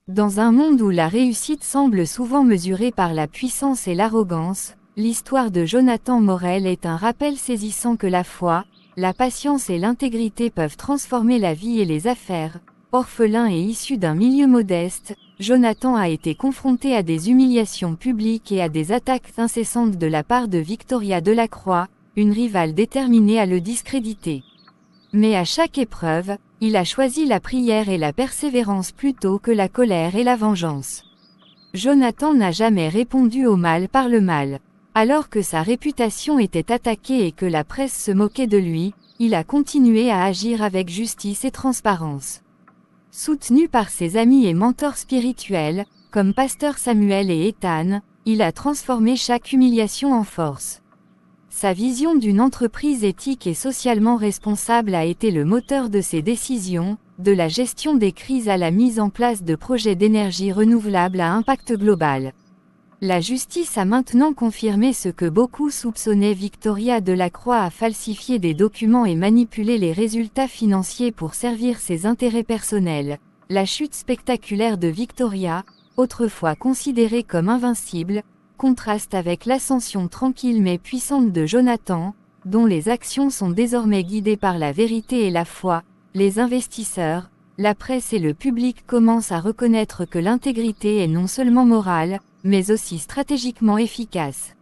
Dans un monde où la réussite semble souvent mesurée par la puissance et l'arrogance, l'histoire de Jonathan Morel est un rappel saisissant que la foi, la patience et l'intégrité peuvent transformer la vie et les affaires. Orphelin et issu d'un milieu modeste, Jonathan a été confronté à des humiliations publiques et à des attaques incessantes de la part de Victoria Delacroix, une rivale déterminée à le discréditer. Mais à chaque épreuve, il a choisi la prière et la persévérance plutôt que la colère et la vengeance. Jonathan n'a jamais répondu au mal par le mal. Alors que sa réputation était attaquée et que la presse se moquait de lui, il a continué à agir avec justice et transparence. Soutenu par ses amis et mentors spirituels, comme Pasteur Samuel et Ethan, il a transformé chaque humiliation en force. Sa vision d'une entreprise éthique et socialement responsable a été le moteur de ses décisions, de la gestion des crises à la mise en place de projets d'énergie renouvelable à impact global. La justice a maintenant confirmé ce que beaucoup soupçonnaient. Victoria Delacroix a falsifié des documents et manipulé les résultats financiers pour servir ses intérêts personnels. La chute spectaculaire de Victoria, autrefois considérée comme invincible, contraste avec l'ascension tranquille mais puissante de Jonathan, dont les actions sont désormais guidées par la vérité et la foi. Les investisseurs, la presse et le public commencent à reconnaître que l'intégrité est non seulement morale, mais aussi stratégiquement efficace.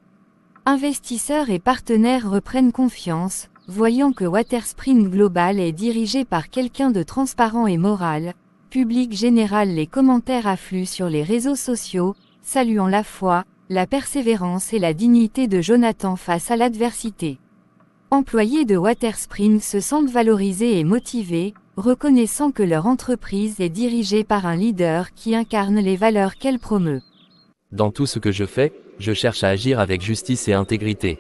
Investisseurs et partenaires reprennent confiance, voyant que Waterspring Global est dirigé par quelqu'un de transparent et moral. Public général, les commentaires affluent sur les réseaux sociaux, saluant la foi, la persévérance et la dignité de Jonathan face à l'adversité. Employés de Waterspring se sentent valorisés et motivés, reconnaissant que leur entreprise est dirigée par un leader qui incarne les valeurs qu'elle promeut. Dans tout ce que je fais, je cherche à agir avec justice et intégrité.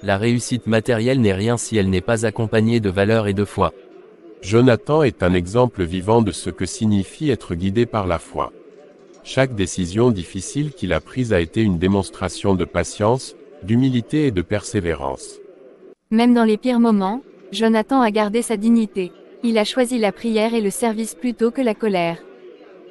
La réussite matérielle n'est rien si elle n'est pas accompagnée de valeurs et de foi. Jonathan est un exemple vivant de ce que signifie être guidé par la foi. Chaque décision difficile qu'il a prise a été une démonstration de patience, d'humilité et de persévérance. Même dans les pires moments, Jonathan a gardé sa dignité. Il a choisi la prière et le service plutôt que la colère.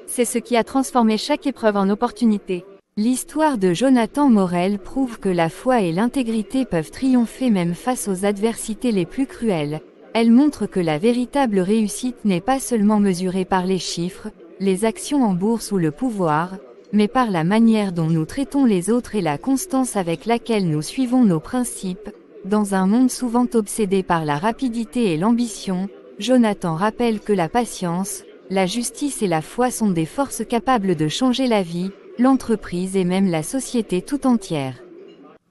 C'est ce qui a transformé chaque épreuve en opportunité. L'histoire de Jonathan Morel prouve que la foi et l'intégrité peuvent triompher même face aux adversités les plus cruelles. Elle montre que la véritable réussite n'est pas seulement mesurée par les chiffres, les actions en bourse ou le pouvoir, mais par la manière dont nous traitons les autres et la constance avec laquelle nous suivons nos principes. Dans un monde souvent obsédé par la rapidité et l'ambition, Jonathan rappelle que la patience, la justice et la foi sont des forces capables de changer la vie, l'entreprise et même la société tout entière.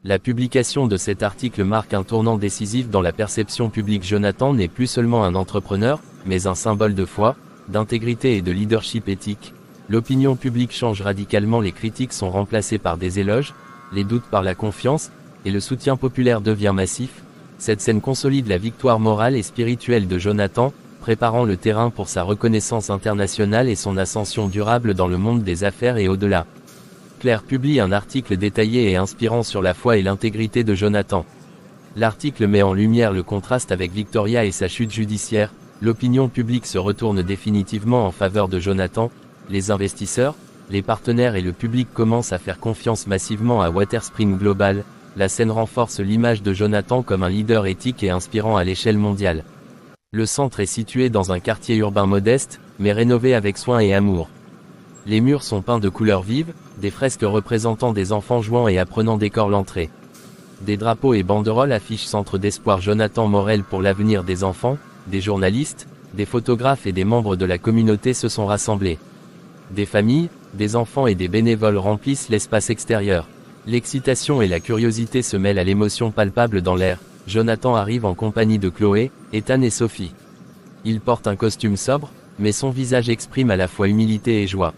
La publication de cet article marque un tournant décisif dans la perception publique. Jonathan n'est plus seulement un entrepreneur, mais un symbole de foi, d'intégrité et de leadership éthique. L'opinion publique change radicalement, les critiques sont remplacées par des éloges, les doutes par la confiance, et le soutien populaire devient massif. Cette scène consolide la victoire morale et spirituelle de Jonathan, préparant le terrain pour sa reconnaissance internationale et son ascension durable dans le monde des affaires et au-delà. Claire publie un article détaillé et inspirant sur la foi et l'intégrité de Jonathan. L'article met en lumière le contraste avec Victoria et sa chute judiciaire. L'opinion publique se retourne définitivement en faveur de Jonathan. Les investisseurs, les partenaires et le public commencent à faire confiance massivement à Waterspring Global. La scène renforce l'image de Jonathan comme un leader éthique et inspirant à l'échelle mondiale. Le centre est situé dans un quartier urbain modeste, mais rénové avec soin et amour. Les murs sont peints de couleurs vives, des fresques représentant des enfants jouant et apprenant décorent l'entrée. Des drapeaux et banderoles affichent Centre d'espoir Jonathan Morel pour l'avenir des enfants. Des journalistes, des photographes et des membres de la communauté se sont rassemblés. Des familles, des enfants et des bénévoles remplissent l'espace extérieur. L'excitation et la curiosité se mêlent à l'émotion palpable dans l'air. Jonathan arrive en compagnie de Chloé, Ethan et Sophie. Il porte un costume sobre, mais son visage exprime à la fois humilité et joie.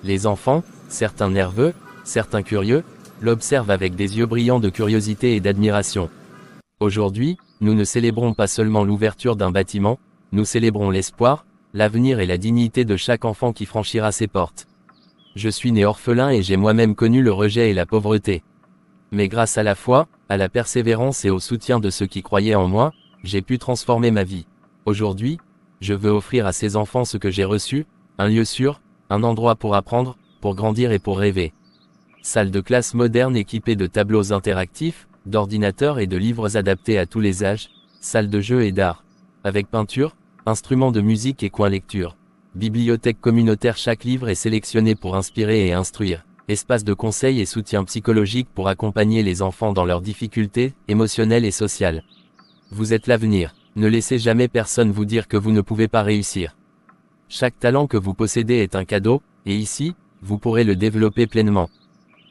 Les enfants, certains nerveux, certains curieux, l'observent avec des yeux brillants de curiosité et d'admiration. Aujourd'hui, nous ne célébrons pas seulement l'ouverture d'un bâtiment, nous célébrons l'espoir, l'avenir et la dignité de chaque enfant qui franchira ses portes. Je suis né orphelin et j'ai moi-même connu le rejet et la pauvreté. Mais grâce à la foi, à la persévérance et au soutien de ceux qui croyaient en moi, j'ai pu transformer ma vie. Aujourd'hui, je veux offrir à ces enfants ce que j'ai reçu, un lieu sûr, un endroit pour apprendre, pour grandir et pour rêver. Salle de classe moderne équipée de tableaux interactifs, d'ordinateurs et de livres adaptés à tous les âges, salle de jeux et d'art. Avec peinture, instruments de musique et coins lecture. Bibliothèque communautaire, chaque livre est sélectionné pour inspirer et instruire. Espace de conseil et soutien psychologique pour accompagner les enfants dans leurs difficultés, émotionnelles et sociales. Vous êtes l'avenir. Ne laissez jamais personne vous dire que vous ne pouvez pas réussir. Chaque talent que vous possédez est un cadeau, et ici, vous pourrez le développer pleinement.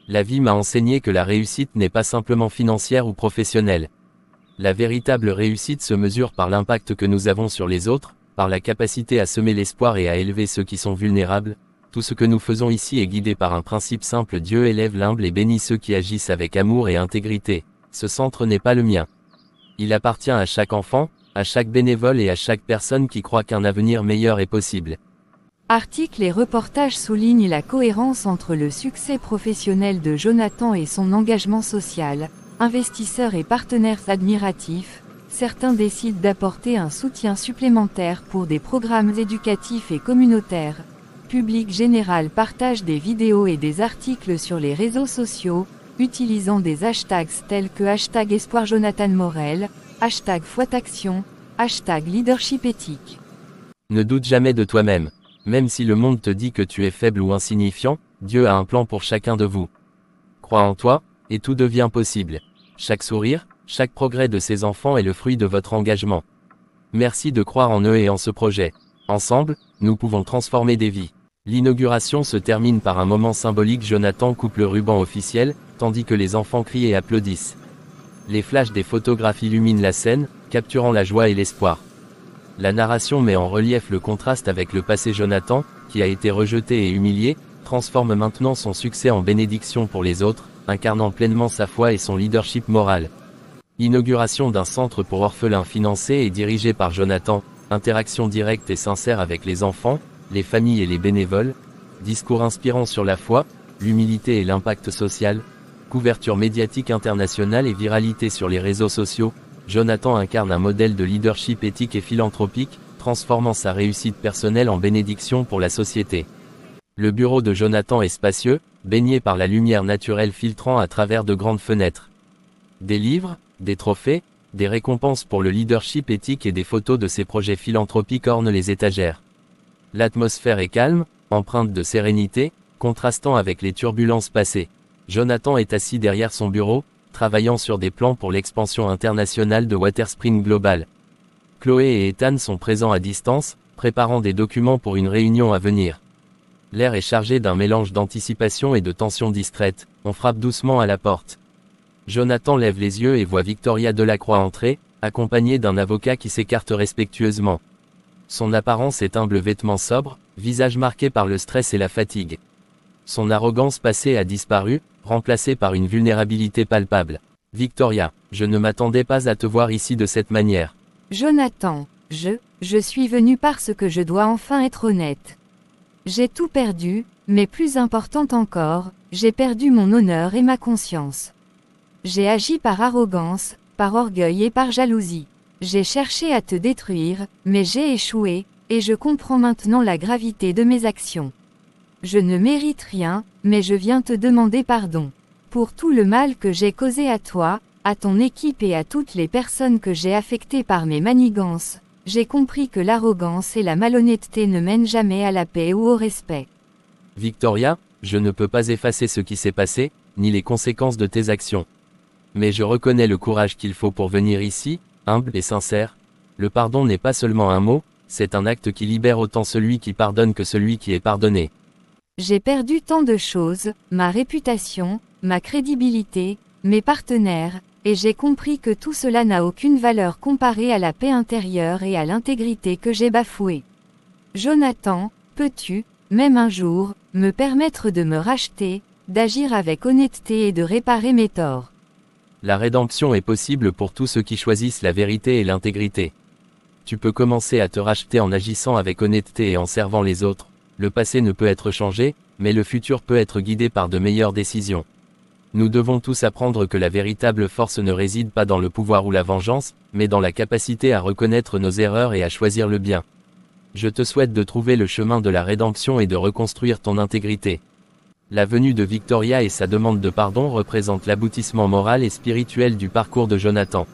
La vie m'a enseigné que la réussite n'est pas simplement financière ou professionnelle. La véritable réussite se mesure par l'impact que nous avons sur les autres, par la capacité à semer l'espoir et à élever ceux qui sont vulnérables. Tout ce que nous faisons ici est guidé par un principe simple: Dieu élève l'humble et bénit ceux qui agissent avec amour et intégrité. Ce centre n'est pas le mien. Il appartient à chaque enfant, à chaque bénévole et à chaque personne qui croit qu'un avenir meilleur est possible. Articles et reportages soulignent la cohérence entre le succès professionnel de Jonathan et son engagement social. Investisseurs et partenaires admiratifs, certains décident d'apporter un soutien supplémentaire pour des programmes éducatifs et communautaires. Public général partage des vidéos et des articles sur les réseaux sociaux, utilisant des hashtags tels que #EspoirJonathanMorel, #FouetAction, #Leadership éthique. Ne doute jamais de toi-même. Même si le monde te dit que tu es faible ou insignifiant, Dieu a un plan pour chacun de vous. Crois en toi, et tout devient possible. Chaque sourire, chaque progrès de ces enfants est le fruit de votre engagement. Merci de croire en eux et en ce projet. Ensemble, nous pouvons transformer des vies. L'inauguration se termine par un moment symbolique. Jonathan coupe le ruban officiel, tandis que les enfants crient et applaudissent. Les flashs des photographes illuminent la scène, capturant la joie et l'espoir. La narration met en relief le contraste avec le passé. Jonathan, qui a été rejeté et humilié, transforme maintenant son succès en bénédiction pour les autres, incarnant pleinement sa foi et son leadership moral. Inauguration d'un centre pour orphelins financé et dirigé par Jonathan, interaction directe et sincère avec les enfants, les familles et les bénévoles, discours inspirant sur la foi, l'humilité et l'impact social, couverture médiatique internationale et viralité sur les réseaux sociaux. Jonathan incarne un modèle de leadership éthique et philanthropique, transformant sa réussite personnelle en bénédiction pour la société. Le bureau de Jonathan est spacieux, baigné par la lumière naturelle filtrant à travers de grandes fenêtres. Des livres, des trophées, des récompenses pour le leadership éthique et des photos de ses projets philanthropiques ornent les étagères. L'atmosphère est calme, empreinte de sérénité, contrastant avec les turbulences passées. Jonathan est assis derrière son bureau, travaillant sur des plans pour l'expansion internationale de Waterspring Global. Chloé et Ethan sont présents à distance, préparant des documents pour une réunion à venir. L'air est chargé d'un mélange d'anticipation et de tension discrète. On frappe doucement à la porte. Jonathan lève les yeux et voit Victoria Delacroix entrer, accompagnée d'un avocat qui s'écarte respectueusement. Son apparence est humble, vêtements sobres, visage marqué par le stress et la fatigue. Son arrogance passée a disparu, remplacée par une vulnérabilité palpable. Victoria, je ne m'attendais pas à te voir ici de cette manière. Jonathan, je suis venu parce que je dois enfin être honnête. J'ai tout perdu, mais plus important encore, j'ai perdu mon honneur et ma conscience. J'ai agi par arrogance, par orgueil et par jalousie. J'ai cherché à te détruire, mais j'ai échoué, et je comprends maintenant la gravité de mes actions. Je ne mérite rien, mais je viens te demander pardon. Pour tout le mal que j'ai causé à toi, à ton équipe et à toutes les personnes que j'ai affectées par mes manigances, j'ai compris que l'arrogance et la malhonnêteté ne mènent jamais à la paix ou au respect. Victoria, je ne peux pas effacer ce qui s'est passé, ni les conséquences de tes actions. Mais je reconnais le courage qu'il faut pour venir ici, humble et sincère. Le pardon n'est pas seulement un mot, c'est un acte qui libère autant celui qui pardonne que celui qui est pardonné. J'ai perdu tant de choses, ma réputation, ma crédibilité, mes partenaires, et j'ai compris que tout cela n'a aucune valeur comparée à la paix intérieure et à l'intégrité que j'ai bafouée. Jonathan, peux-tu, même un jour, me permettre de me racheter, d'agir avec honnêteté et de réparer mes torts? La rédemption est possible pour tous ceux qui choisissent la vérité et l'intégrité. Tu peux commencer à te racheter en agissant avec honnêteté et en servant les autres. Le passé ne peut être changé, mais le futur peut être guidé par de meilleures décisions. Nous devons tous apprendre que la véritable force ne réside pas dans le pouvoir ou la vengeance, mais dans la capacité à reconnaître nos erreurs et à choisir le bien. Je te souhaite de trouver le chemin de la rédemption et de reconstruire ton intégrité. La venue de Victoria et sa demande de pardon représentent l'aboutissement moral et spirituel du parcours de Jonathan.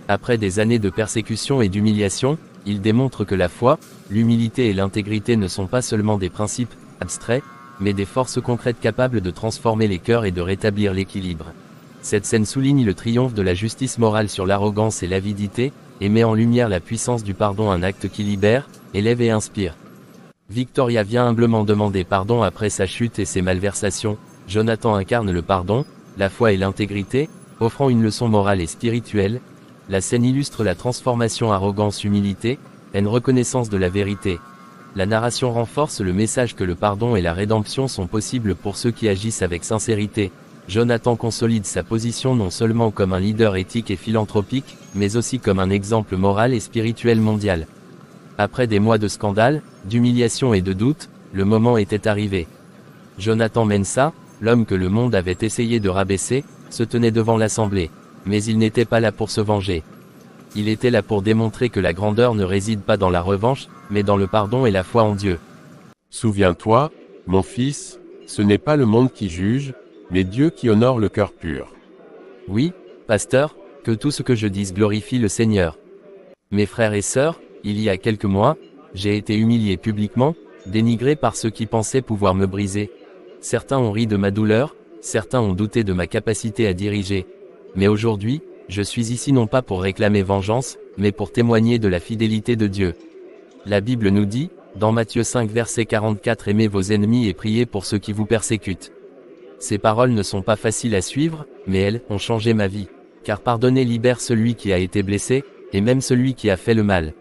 Après des années de persécution et d'humiliation, il démontre que la foi, l'humilité et l'intégrité ne sont pas seulement des principes abstraits, mais des forces concrètes capables de transformer les cœurs et de rétablir l'équilibre. Cette scène souligne le triomphe de la justice morale sur l'arrogance et l'avidité, et met en lumière la puissance du pardon, un acte qui libère, élève et inspire. Victoria vient humblement demander pardon après sa chute et ses malversations. Jonathan incarne le pardon, la foi et l'intégrité, offrant une leçon morale et spirituelle. La scène illustre la transformation arrogance-humilité, haine reconnaissance de la vérité. La narration renforce le message que le pardon et la rédemption sont possibles pour ceux qui agissent avec sincérité. Jonathan consolide sa position non seulement comme un leader éthique et philanthropique, mais aussi comme un exemple moral et spirituel mondial. Après des mois de scandale, d'humiliation et de doute, le moment était arrivé. Jonathan Mensah, l'homme que le monde avait essayé de rabaisser, se tenait devant l'assemblée. Mais il n'était pas là pour se venger. Il était là pour démontrer que la grandeur ne réside pas dans la revanche, mais dans le pardon et la foi en Dieu. Souviens-toi, mon fils, ce n'est pas le monde qui juge, mais Dieu qui honore le cœur pur. Oui, pasteur, que tout ce que je dise glorifie le Seigneur. Mes frères et sœurs, il y a quelques mois, j'ai été humilié publiquement, dénigré par ceux qui pensaient pouvoir me briser. Certains ont ri de ma douleur, certains ont douté de ma capacité à diriger. Mais aujourd'hui, je suis ici non pas pour réclamer vengeance, mais pour témoigner de la fidélité de Dieu. La Bible nous dit, dans Matthieu 5 verset 44, aimez vos ennemis et priez pour ceux qui vous persécutent. Ces paroles ne sont pas faciles à suivre, mais elles ont changé ma vie. Car pardonner libère celui qui a été blessé, et même celui qui a fait le mal.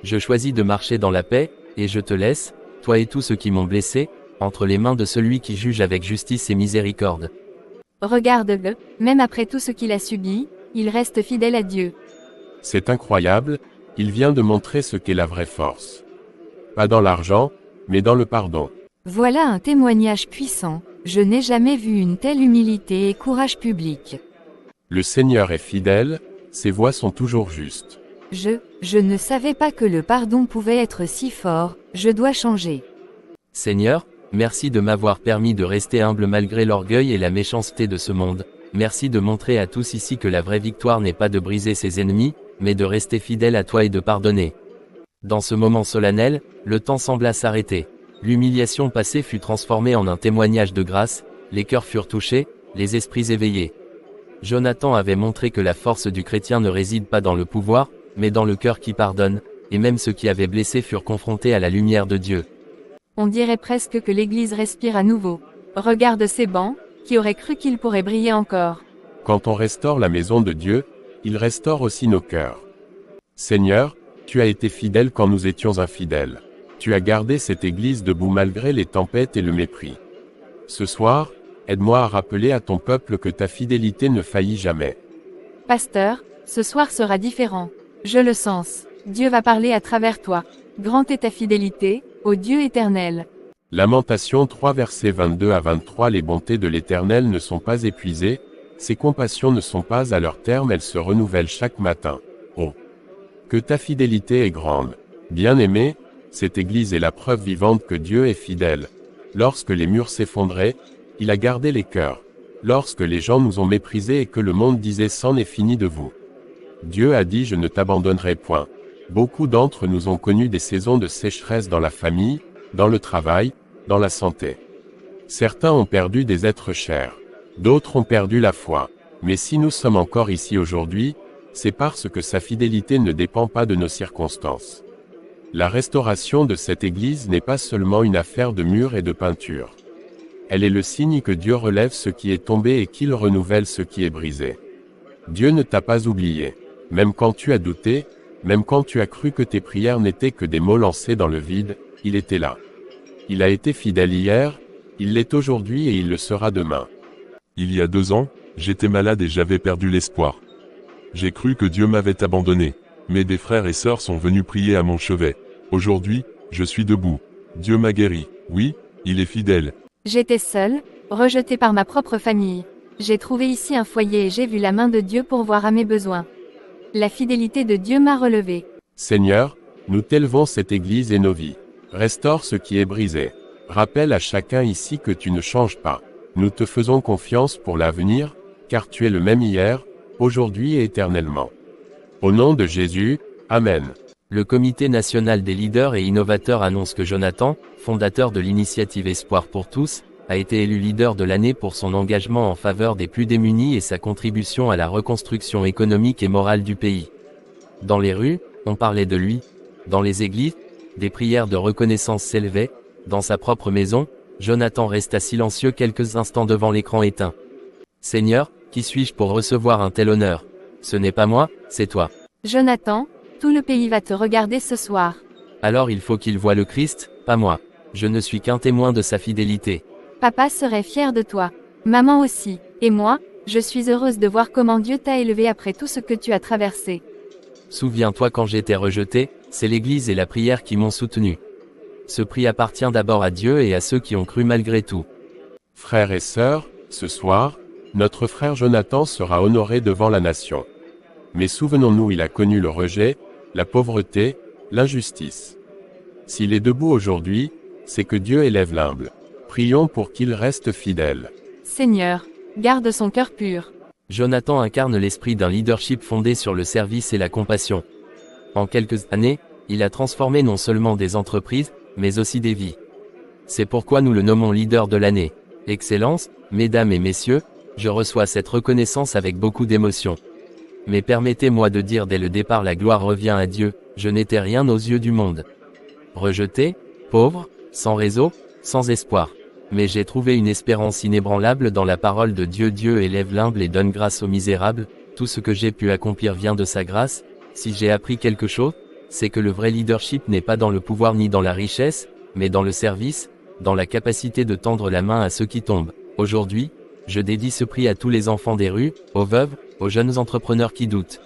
Je choisis de marcher dans la paix, et je te laisse, toi et tous ceux qui m'ont blessé, entre les mains de celui qui juge avec justice et miséricorde. Regarde-le, même après tout ce qu'il a subi, il reste fidèle à Dieu. C'est incroyable, il vient de montrer ce qu'est la vraie force. Pas dans l'argent, mais dans le pardon. Voilà un témoignage puissant. Je n'ai jamais vu une telle humilité et courage public. Le Seigneur est fidèle, ses voies sont toujours justes. Je ne savais pas que le pardon pouvait être si fort, je dois changer. Seigneur, merci de m'avoir permis de rester humble malgré l'orgueil et la méchanceté de ce monde. Merci de montrer à tous ici que la vraie victoire n'est pas de briser ses ennemis, mais de rester fidèle à toi et de pardonner. Dans ce moment solennel, le temps sembla s'arrêter. L'humiliation passée fut transformée en un témoignage de grâce, les cœurs furent touchés, les esprits éveillés. Jonathan avait montré que la force du chrétien ne réside pas dans le pouvoir, mais dans le cœur qui pardonne, et même ceux qui avaient blessé furent confrontés à la lumière de Dieu. On dirait presque que l'Église respire à nouveau. Regarde ces bancs, qui auraient cru qu'ils pourraient briller encore. Quand on restaure la maison de Dieu, il restaure aussi nos cœurs. Seigneur, tu as été fidèle quand nous étions infidèles. Tu as gardé cette Église debout malgré les tempêtes et le mépris. Ce soir, aide-moi à rappeler à ton peuple que ta fidélité ne faillit jamais. Pasteur, ce soir sera différent. Je le sens. Dieu va parler à travers toi. Grande est ta fidélité, ô Dieu éternel. Lamentation 3 versets 22 à 23. Les bontés de l'Éternel ne sont pas épuisées, ses compassions ne sont pas à leur terme, elles se renouvellent chaque matin. Oh! Que ta fidélité est grande. Bien-aimé, cette Église est la preuve vivante que Dieu est fidèle. Lorsque les murs s'effondraient, il a gardé les cœurs. Lorsque les gens nous ont méprisés et que le monde disait c'en est fini de vous. Dieu a dit je ne t'abandonnerai point. Beaucoup d'entre nous ont connu des saisons de sécheresse dans la famille, dans le travail, dans la santé. Certains ont perdu des êtres chers. D'autres ont perdu la foi. Mais si nous sommes encore ici aujourd'hui, c'est parce que sa fidélité ne dépend pas de nos circonstances. La restauration de cette Église n'est pas seulement une affaire de murs et de peinture. Elle est le signe que Dieu relève ce qui est tombé et qu'il renouvelle ce qui est brisé. Dieu ne t'a pas oublié. Même quand tu as douté, même quand tu as cru que tes prières n'étaient que des mots lancés dans le vide, il était là. Il a été fidèle hier, il l'est aujourd'hui et il le sera demain. Il y a 2 ans, j'étais malade et j'avais perdu l'espoir. J'ai cru que Dieu m'avait abandonné. Mais des frères et sœurs sont venus prier à mon chevet. Aujourd'hui, je suis debout. Dieu m'a guéri. Oui, il est fidèle. J'étais seule, rejetée par ma propre famille. J'ai trouvé ici un foyer et j'ai vu la main de Dieu pourvoir à mes besoins. La fidélité de Dieu m'a relevée. Seigneur, nous t'élevons cette Église et nos vies. Restaure ce qui est brisé. Rappelle à chacun ici que tu ne changes pas. Nous te faisons confiance pour l'avenir, car tu es le même hier, aujourd'hui et éternellement. Au nom de Jésus, Amen. Le Comité national des leaders et innovateurs annonce que Jonathan, fondateur de l'initiative Espoir pour tous, a été élu leader de l'année pour son engagement en faveur des plus démunis et sa contribution à la reconstruction économique et morale du pays. Dans les rues, on parlait de lui. Dans les églises, des prières de reconnaissance s'élevaient. Dans sa propre maison, Jonathan resta silencieux quelques instants devant l'écran éteint. Seigneur, qui suis-je pour recevoir un tel honneur? Ce n'est pas moi, c'est toi. Jonathan, tout le pays va te regarder ce soir. Alors il faut qu'il voie le Christ, pas moi. Je ne suis qu'un témoin de sa fidélité. Papa serait fier de toi. Maman aussi. Et moi, je suis heureuse de voir comment Dieu t'a élevé après tout ce que tu as traversé. Souviens-toi quand j'étais rejeté, c'est l'Église et la prière qui m'ont soutenu. Ce prix appartient d'abord à Dieu et à ceux qui ont cru malgré tout. Frères et sœurs, ce soir, notre frère Jonathan sera honoré devant la nation. Mais souvenons-nous, il a connu le rejet, la pauvreté, l'injustice. S'il est debout aujourd'hui, c'est que Dieu élève l'humble. Prions pour qu'il reste fidèle. Seigneur, garde son cœur pur. Jonathan incarne l'esprit d'un leadership fondé sur le service et la compassion. En quelques années, il a transformé non seulement des entreprises, mais aussi des vies. C'est pourquoi nous le nommons leader de l'année. Excellence, mesdames et messieurs, je reçois cette reconnaissance avec beaucoup d'émotion. Mais permettez-moi de dire dès le départ, la gloire revient à Dieu, je n'étais rien aux yeux du monde. Rejeté, pauvre, sans réseau, sans espoir. Mais j'ai trouvé une espérance inébranlable dans la parole de Dieu. Dieu élève l'humble et donne grâce aux misérables. Tout ce que j'ai pu accomplir vient de sa grâce. Si j'ai appris quelque chose, c'est que le vrai leadership n'est pas dans le pouvoir ni dans la richesse, mais dans le service, dans la capacité de tendre la main à ceux qui tombent. Aujourd'hui, je dédie ce prix à tous les enfants des rues, aux veuves, aux jeunes entrepreneurs qui doutent.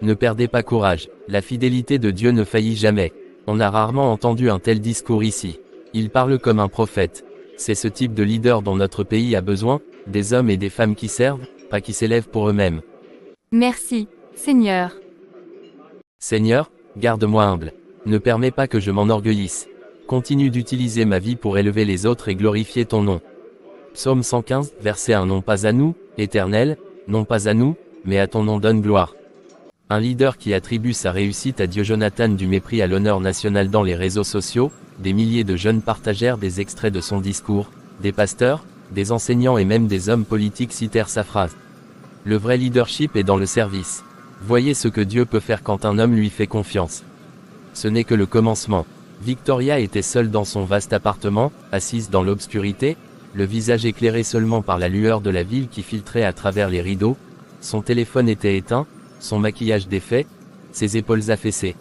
Ne perdez pas courage, la fidélité de Dieu ne faillit jamais. On a rarement entendu un tel discours ici. Il parle comme un prophète. C'est ce type de leader dont notre pays a besoin, des hommes et des femmes qui servent, pas qui s'élèvent pour eux-mêmes. Merci, Seigneur. Seigneur, garde-moi humble. Ne permets pas que je m'enorgueillisse. Continue d'utiliser ma vie pour élever les autres et glorifier ton nom. Psaume 115, verset 1. Non pas à nous, Éternel, non pas à nous, mais à ton nom donne gloire. Un leader qui attribue sa réussite à Dieu. Jonathan du mépris à l'honneur national. Dans les réseaux sociaux, des milliers de jeunes partagèrent des extraits de son discours, des pasteurs, des enseignants et même des hommes politiques citèrent sa phrase. Le vrai leadership est dans le service. Voyez ce que Dieu peut faire quand un homme lui fait confiance. Ce n'est que le commencement. Victoria était seule dans son vaste appartement, assise dans l'obscurité, le visage éclairé seulement par la lueur de la ville qui filtrait à travers les rideaux. Son téléphone était éteint, son maquillage défait, ses épaules affaissées.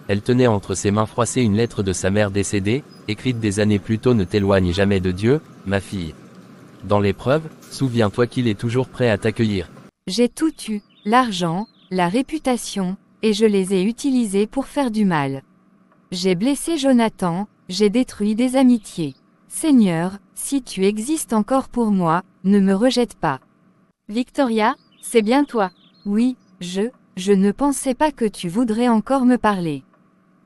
Elle tenait entre ses mains froissées une lettre de sa mère décédée, écrite des années plus tôt. Ne t'éloigne jamais de Dieu, ma fille. Dans l'épreuve, souviens-toi qu'il est toujours prêt à t'accueillir. J'ai tout eu, l'argent, la réputation, et je les ai utilisés pour faire du mal. J'ai blessé Jonathan, j'ai détruit des amitiés. Seigneur, si tu existes encore pour moi, ne me rejette pas. Victoria, c'est bien toi. Oui, je ne pensais pas que tu voudrais encore me parler.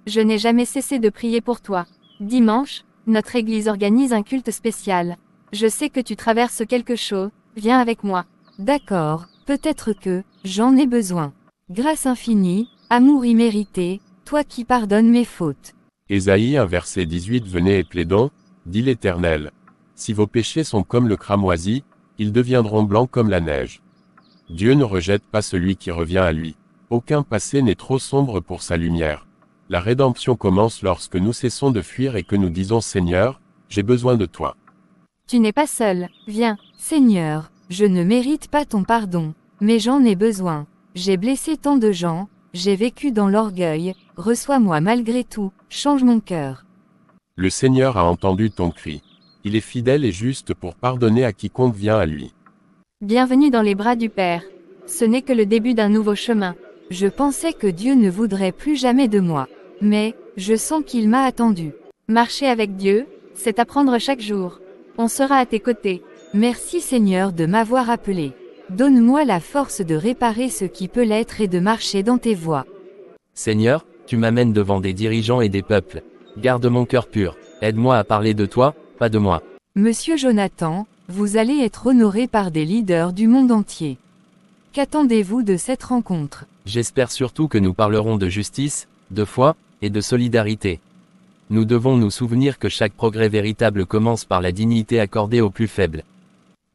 Je n'ai jamais cessé de prier pour toi. Dimanche, notre église organise un culte spécial. Je sais que tu traverses quelque chose, viens avec moi. D'accord, peut-être que, j'en ai besoin. Grâce infinie, amour immérité, toi qui pardonnes mes fautes. Ésaïe 1 verset 18. Venez et plaidons, dit l'Éternel. Si vos péchés sont comme le cramoisi, ils deviendront blancs comme la neige. Dieu ne rejette pas celui qui revient à lui. Aucun passé n'est trop sombre pour sa lumière. La rédemption commence lorsque nous cessons de fuir et que nous disons Seigneur, j'ai besoin de toi. Tu n'es pas seul, viens. Seigneur, je ne mérite pas ton pardon, mais j'en ai besoin. J'ai blessé tant de gens, j'ai vécu dans l'orgueil, reçois-moi malgré tout, change mon cœur. Le Seigneur a entendu ton cri. Il est fidèle et juste pour pardonner à quiconque vient à lui. Bienvenue dans les bras du Père. Ce n'est que le début d'un nouveau chemin. Je pensais que Dieu ne voudrait plus jamais de moi. Mais, je sens qu'il m'a attendu. Marcher avec Dieu, c'est apprendre chaque jour. On sera à tes côtés. Merci Seigneur de m'avoir appelé. Donne-moi la force de réparer ce qui peut l'être et de marcher dans tes voies. Seigneur, tu m'amènes devant des dirigeants et des peuples. Garde mon cœur pur. Aide-moi à parler de toi, pas de moi. Monsieur Jonathan, vous allez être honoré par des leaders du monde entier. Qu'attendez-vous de cette rencontre? J'espère surtout que nous parlerons de justice, de foi, et de solidarité. Nous devons nous souvenir que chaque progrès véritable commence par la dignité accordée aux plus faibles.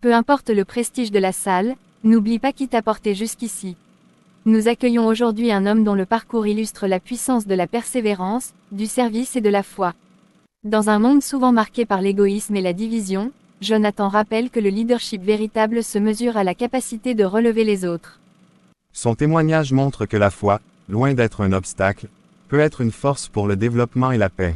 Peu importe le prestige de la salle, n'oublie pas qui t'a porté jusqu'ici. Nous accueillons aujourd'hui un homme dont le parcours illustre la puissance de la persévérance, du service et de la foi. Dans un monde souvent marqué par l'égoïsme et la division, Jonathan rappelle que le leadership véritable se mesure à la capacité de relever les autres. Son témoignage montre que la foi, loin d'être un obstacle, peut être une force pour le développement et la paix.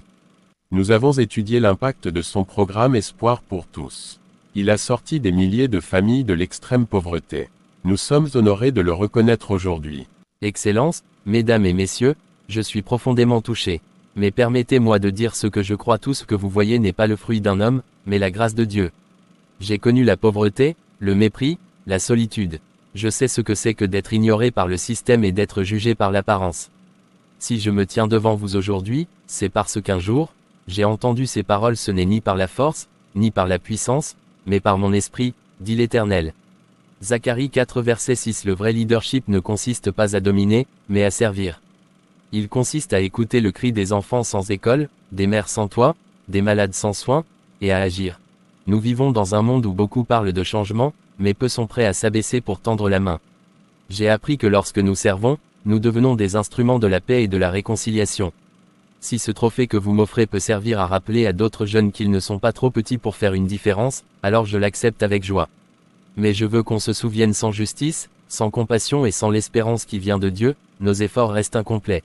Nous avons étudié l'impact de son programme Espoir pour tous. Il a sorti des milliers de familles de l'extrême pauvreté. Nous sommes honorés de le reconnaître aujourd'hui. Excellences, Mesdames et Messieurs, je suis profondément touché. Mais permettez-moi de dire ce que je crois, tout ce que vous voyez n'est pas le fruit d'un homme, mais la grâce de Dieu. J'ai connu la pauvreté, le mépris, la solitude. Je sais ce que c'est que d'être ignoré par le système et d'être jugé par l'apparence. Si je me tiens devant vous aujourd'hui, c'est parce qu'un jour, j'ai entendu ces paroles, ce n'est ni par la force, ni par la puissance, mais par mon esprit, dit l'Éternel. Zacharie 4 verset 6. Le vrai leadership ne consiste pas à dominer, mais à servir. Il consiste à écouter le cri des enfants sans école, des mères sans toit, des malades sans soins, et à agir. Nous vivons dans un monde où beaucoup parlent de changement, mais peu sont prêts à s'abaisser pour tendre la main. J'ai appris que lorsque nous servons, nous devenons des instruments de la paix et de la réconciliation. Si ce trophée que vous m'offrez peut servir à rappeler à d'autres jeunes qu'ils ne sont pas trop petits pour faire une différence, alors je l'accepte avec joie. Mais je veux qu'on se souvienne, sans justice, sans compassion et sans l'espérance qui vient de Dieu, nos efforts restent incomplets.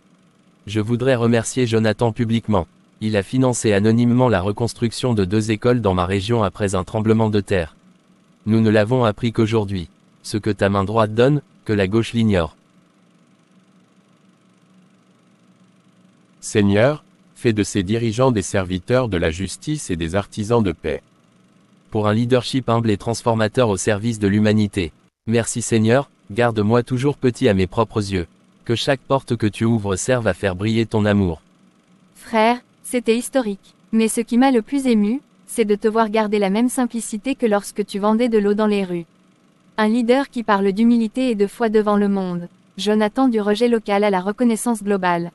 Je voudrais remercier Jonathan publiquement. Il a financé anonymement la reconstruction de 2 écoles dans ma région après un tremblement de terre. Nous ne l'avons appris qu'aujourd'hui. Ce que ta main droite donne, que la gauche l'ignore. Seigneur, fais de ces dirigeants des serviteurs de la justice et des artisans de paix. Pour un leadership humble et transformateur au service de l'humanité. Merci Seigneur, garde-moi toujours petit à mes propres yeux. Que chaque porte que tu ouvres serve à faire briller ton amour. Frère, c'était historique. Mais ce qui m'a le plus ému, c'est de te voir garder la même simplicité que lorsque tu vendais de l'eau dans les rues. Un leader qui parle d'humilité et de foi devant le monde. Jonathan, du rejet local à la reconnaissance globale.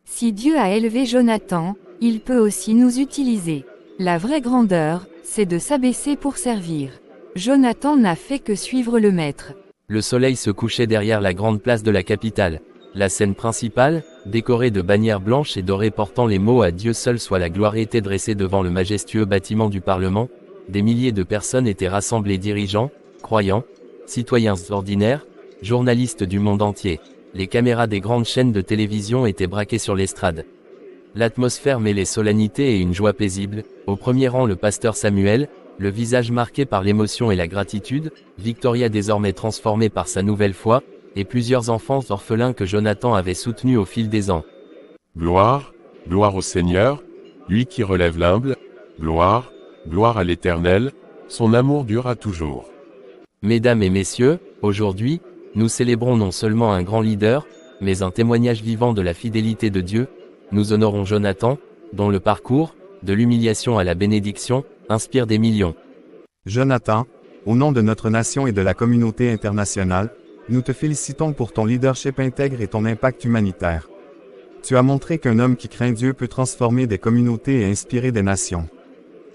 Si Dieu a élevé Jonathan, il peut aussi nous utiliser. La vraie grandeur, c'est de s'abaisser pour servir. Jonathan n'a fait que suivre le maître. Le soleil se couchait derrière la grande place de la capitale. La scène principale, décorée de bannières blanches et dorées portant les mots « À Dieu seul soit la gloire » était dressée devant le majestueux bâtiment du Parlement. Des milliers de personnes étaient rassemblées, dirigeants, croyants, citoyens ordinaires, journalistes du monde entier. Les caméras des grandes chaînes de télévision étaient braquées sur l'estrade. L'atmosphère mêlait solennité et une joie paisible. Au premier rang, le pasteur Samuel, le visage marqué par l'émotion et la gratitude, Victoria désormais transformée par sa nouvelle foi, et plusieurs enfants orphelins que Jonathan avait soutenus au fil des ans. Gloire, gloire au Seigneur, lui qui relève l'humble, gloire, gloire à l'Éternel, son amour durera toujours. Mesdames et messieurs, aujourd'hui, nous célébrons non seulement un grand leader, mais un témoignage vivant de la fidélité de Dieu. Nous honorons Jonathan, dont le parcours, de l'humiliation à la bénédiction, inspire des millions. Jonathan, au nom de notre nation et de la communauté internationale, nous te félicitons pour ton leadership intègre et ton impact humanitaire. Tu as montré qu'un homme qui craint Dieu peut transformer des communautés et inspirer des nations.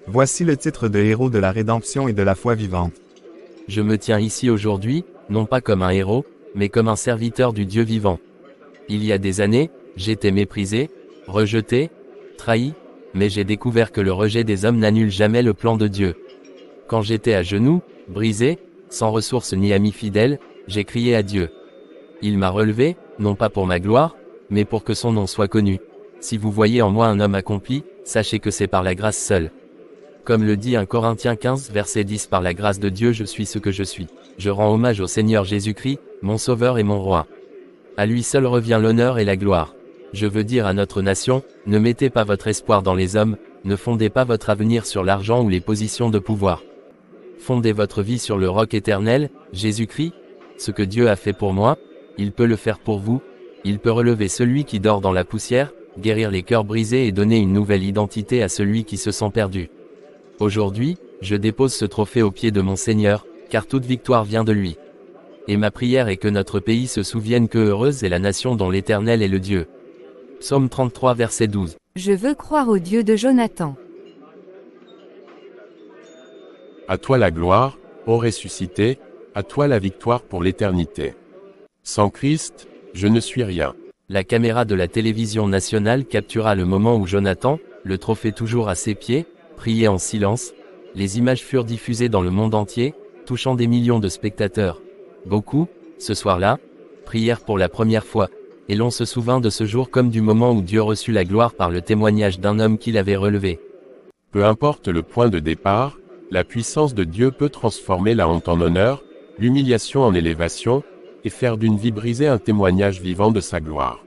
Voici le titre de héros de la rédemption et de la foi vivante. Je me tiens ici aujourd'hui, non pas comme un héros, mais comme un serviteur du Dieu vivant. Il y a des années, j'étais méprisé, rejeté, trahi, mais j'ai découvert que le rejet des hommes n'annule jamais le plan de Dieu. Quand j'étais à genoux, brisé, sans ressources ni amis fidèles, j'ai crié à Dieu. Il m'a relevé, non pas pour ma gloire, mais pour que son nom soit connu. Si vous voyez en moi un homme accompli, sachez que c'est par la grâce seule. Comme le dit 1 Corinthiens 15 verset 10, par la grâce de Dieu je suis ce que je suis. Je rends hommage au Seigneur Jésus-Christ, mon Sauveur et mon Roi. À lui seul revient l'honneur et la gloire. Je veux dire à notre nation, ne mettez pas votre espoir dans les hommes, ne fondez pas votre avenir sur l'argent ou les positions de pouvoir. Fondez votre vie sur le roc éternel, Jésus-Christ. Ce que Dieu a fait pour moi, il peut le faire pour vous. Il peut relever celui qui dort dans la poussière, guérir les cœurs brisés et donner une nouvelle identité à celui qui se sent perdu. Aujourd'hui, je dépose ce trophée aux pieds de mon Seigneur, car toute victoire vient de lui. Et ma prière est que notre pays se souvienne que heureuse est la nation dont l'Éternel est le Dieu. Psaume 33 verset 12. Je veux croire au Dieu de Jonathan. À toi la gloire, ô ressuscité, à toi la victoire pour l'éternité. Sans Christ, je ne suis rien. La caméra de la télévision nationale captura le moment où Jonathan, le trophée toujours à ses pieds, priait en silence. Les images furent diffusées dans le monde entier, touchant des millions de spectateurs. Beaucoup, ce soir-là, prièrent pour la première fois, et l'on se souvint de ce jour comme du moment où Dieu reçut la gloire par le témoignage d'un homme qui l'avait relevé. Peu importe le point de départ, la puissance de Dieu peut transformer la honte en honneur, l'humiliation en élévation, et faire d'une vie brisée un témoignage vivant de sa gloire.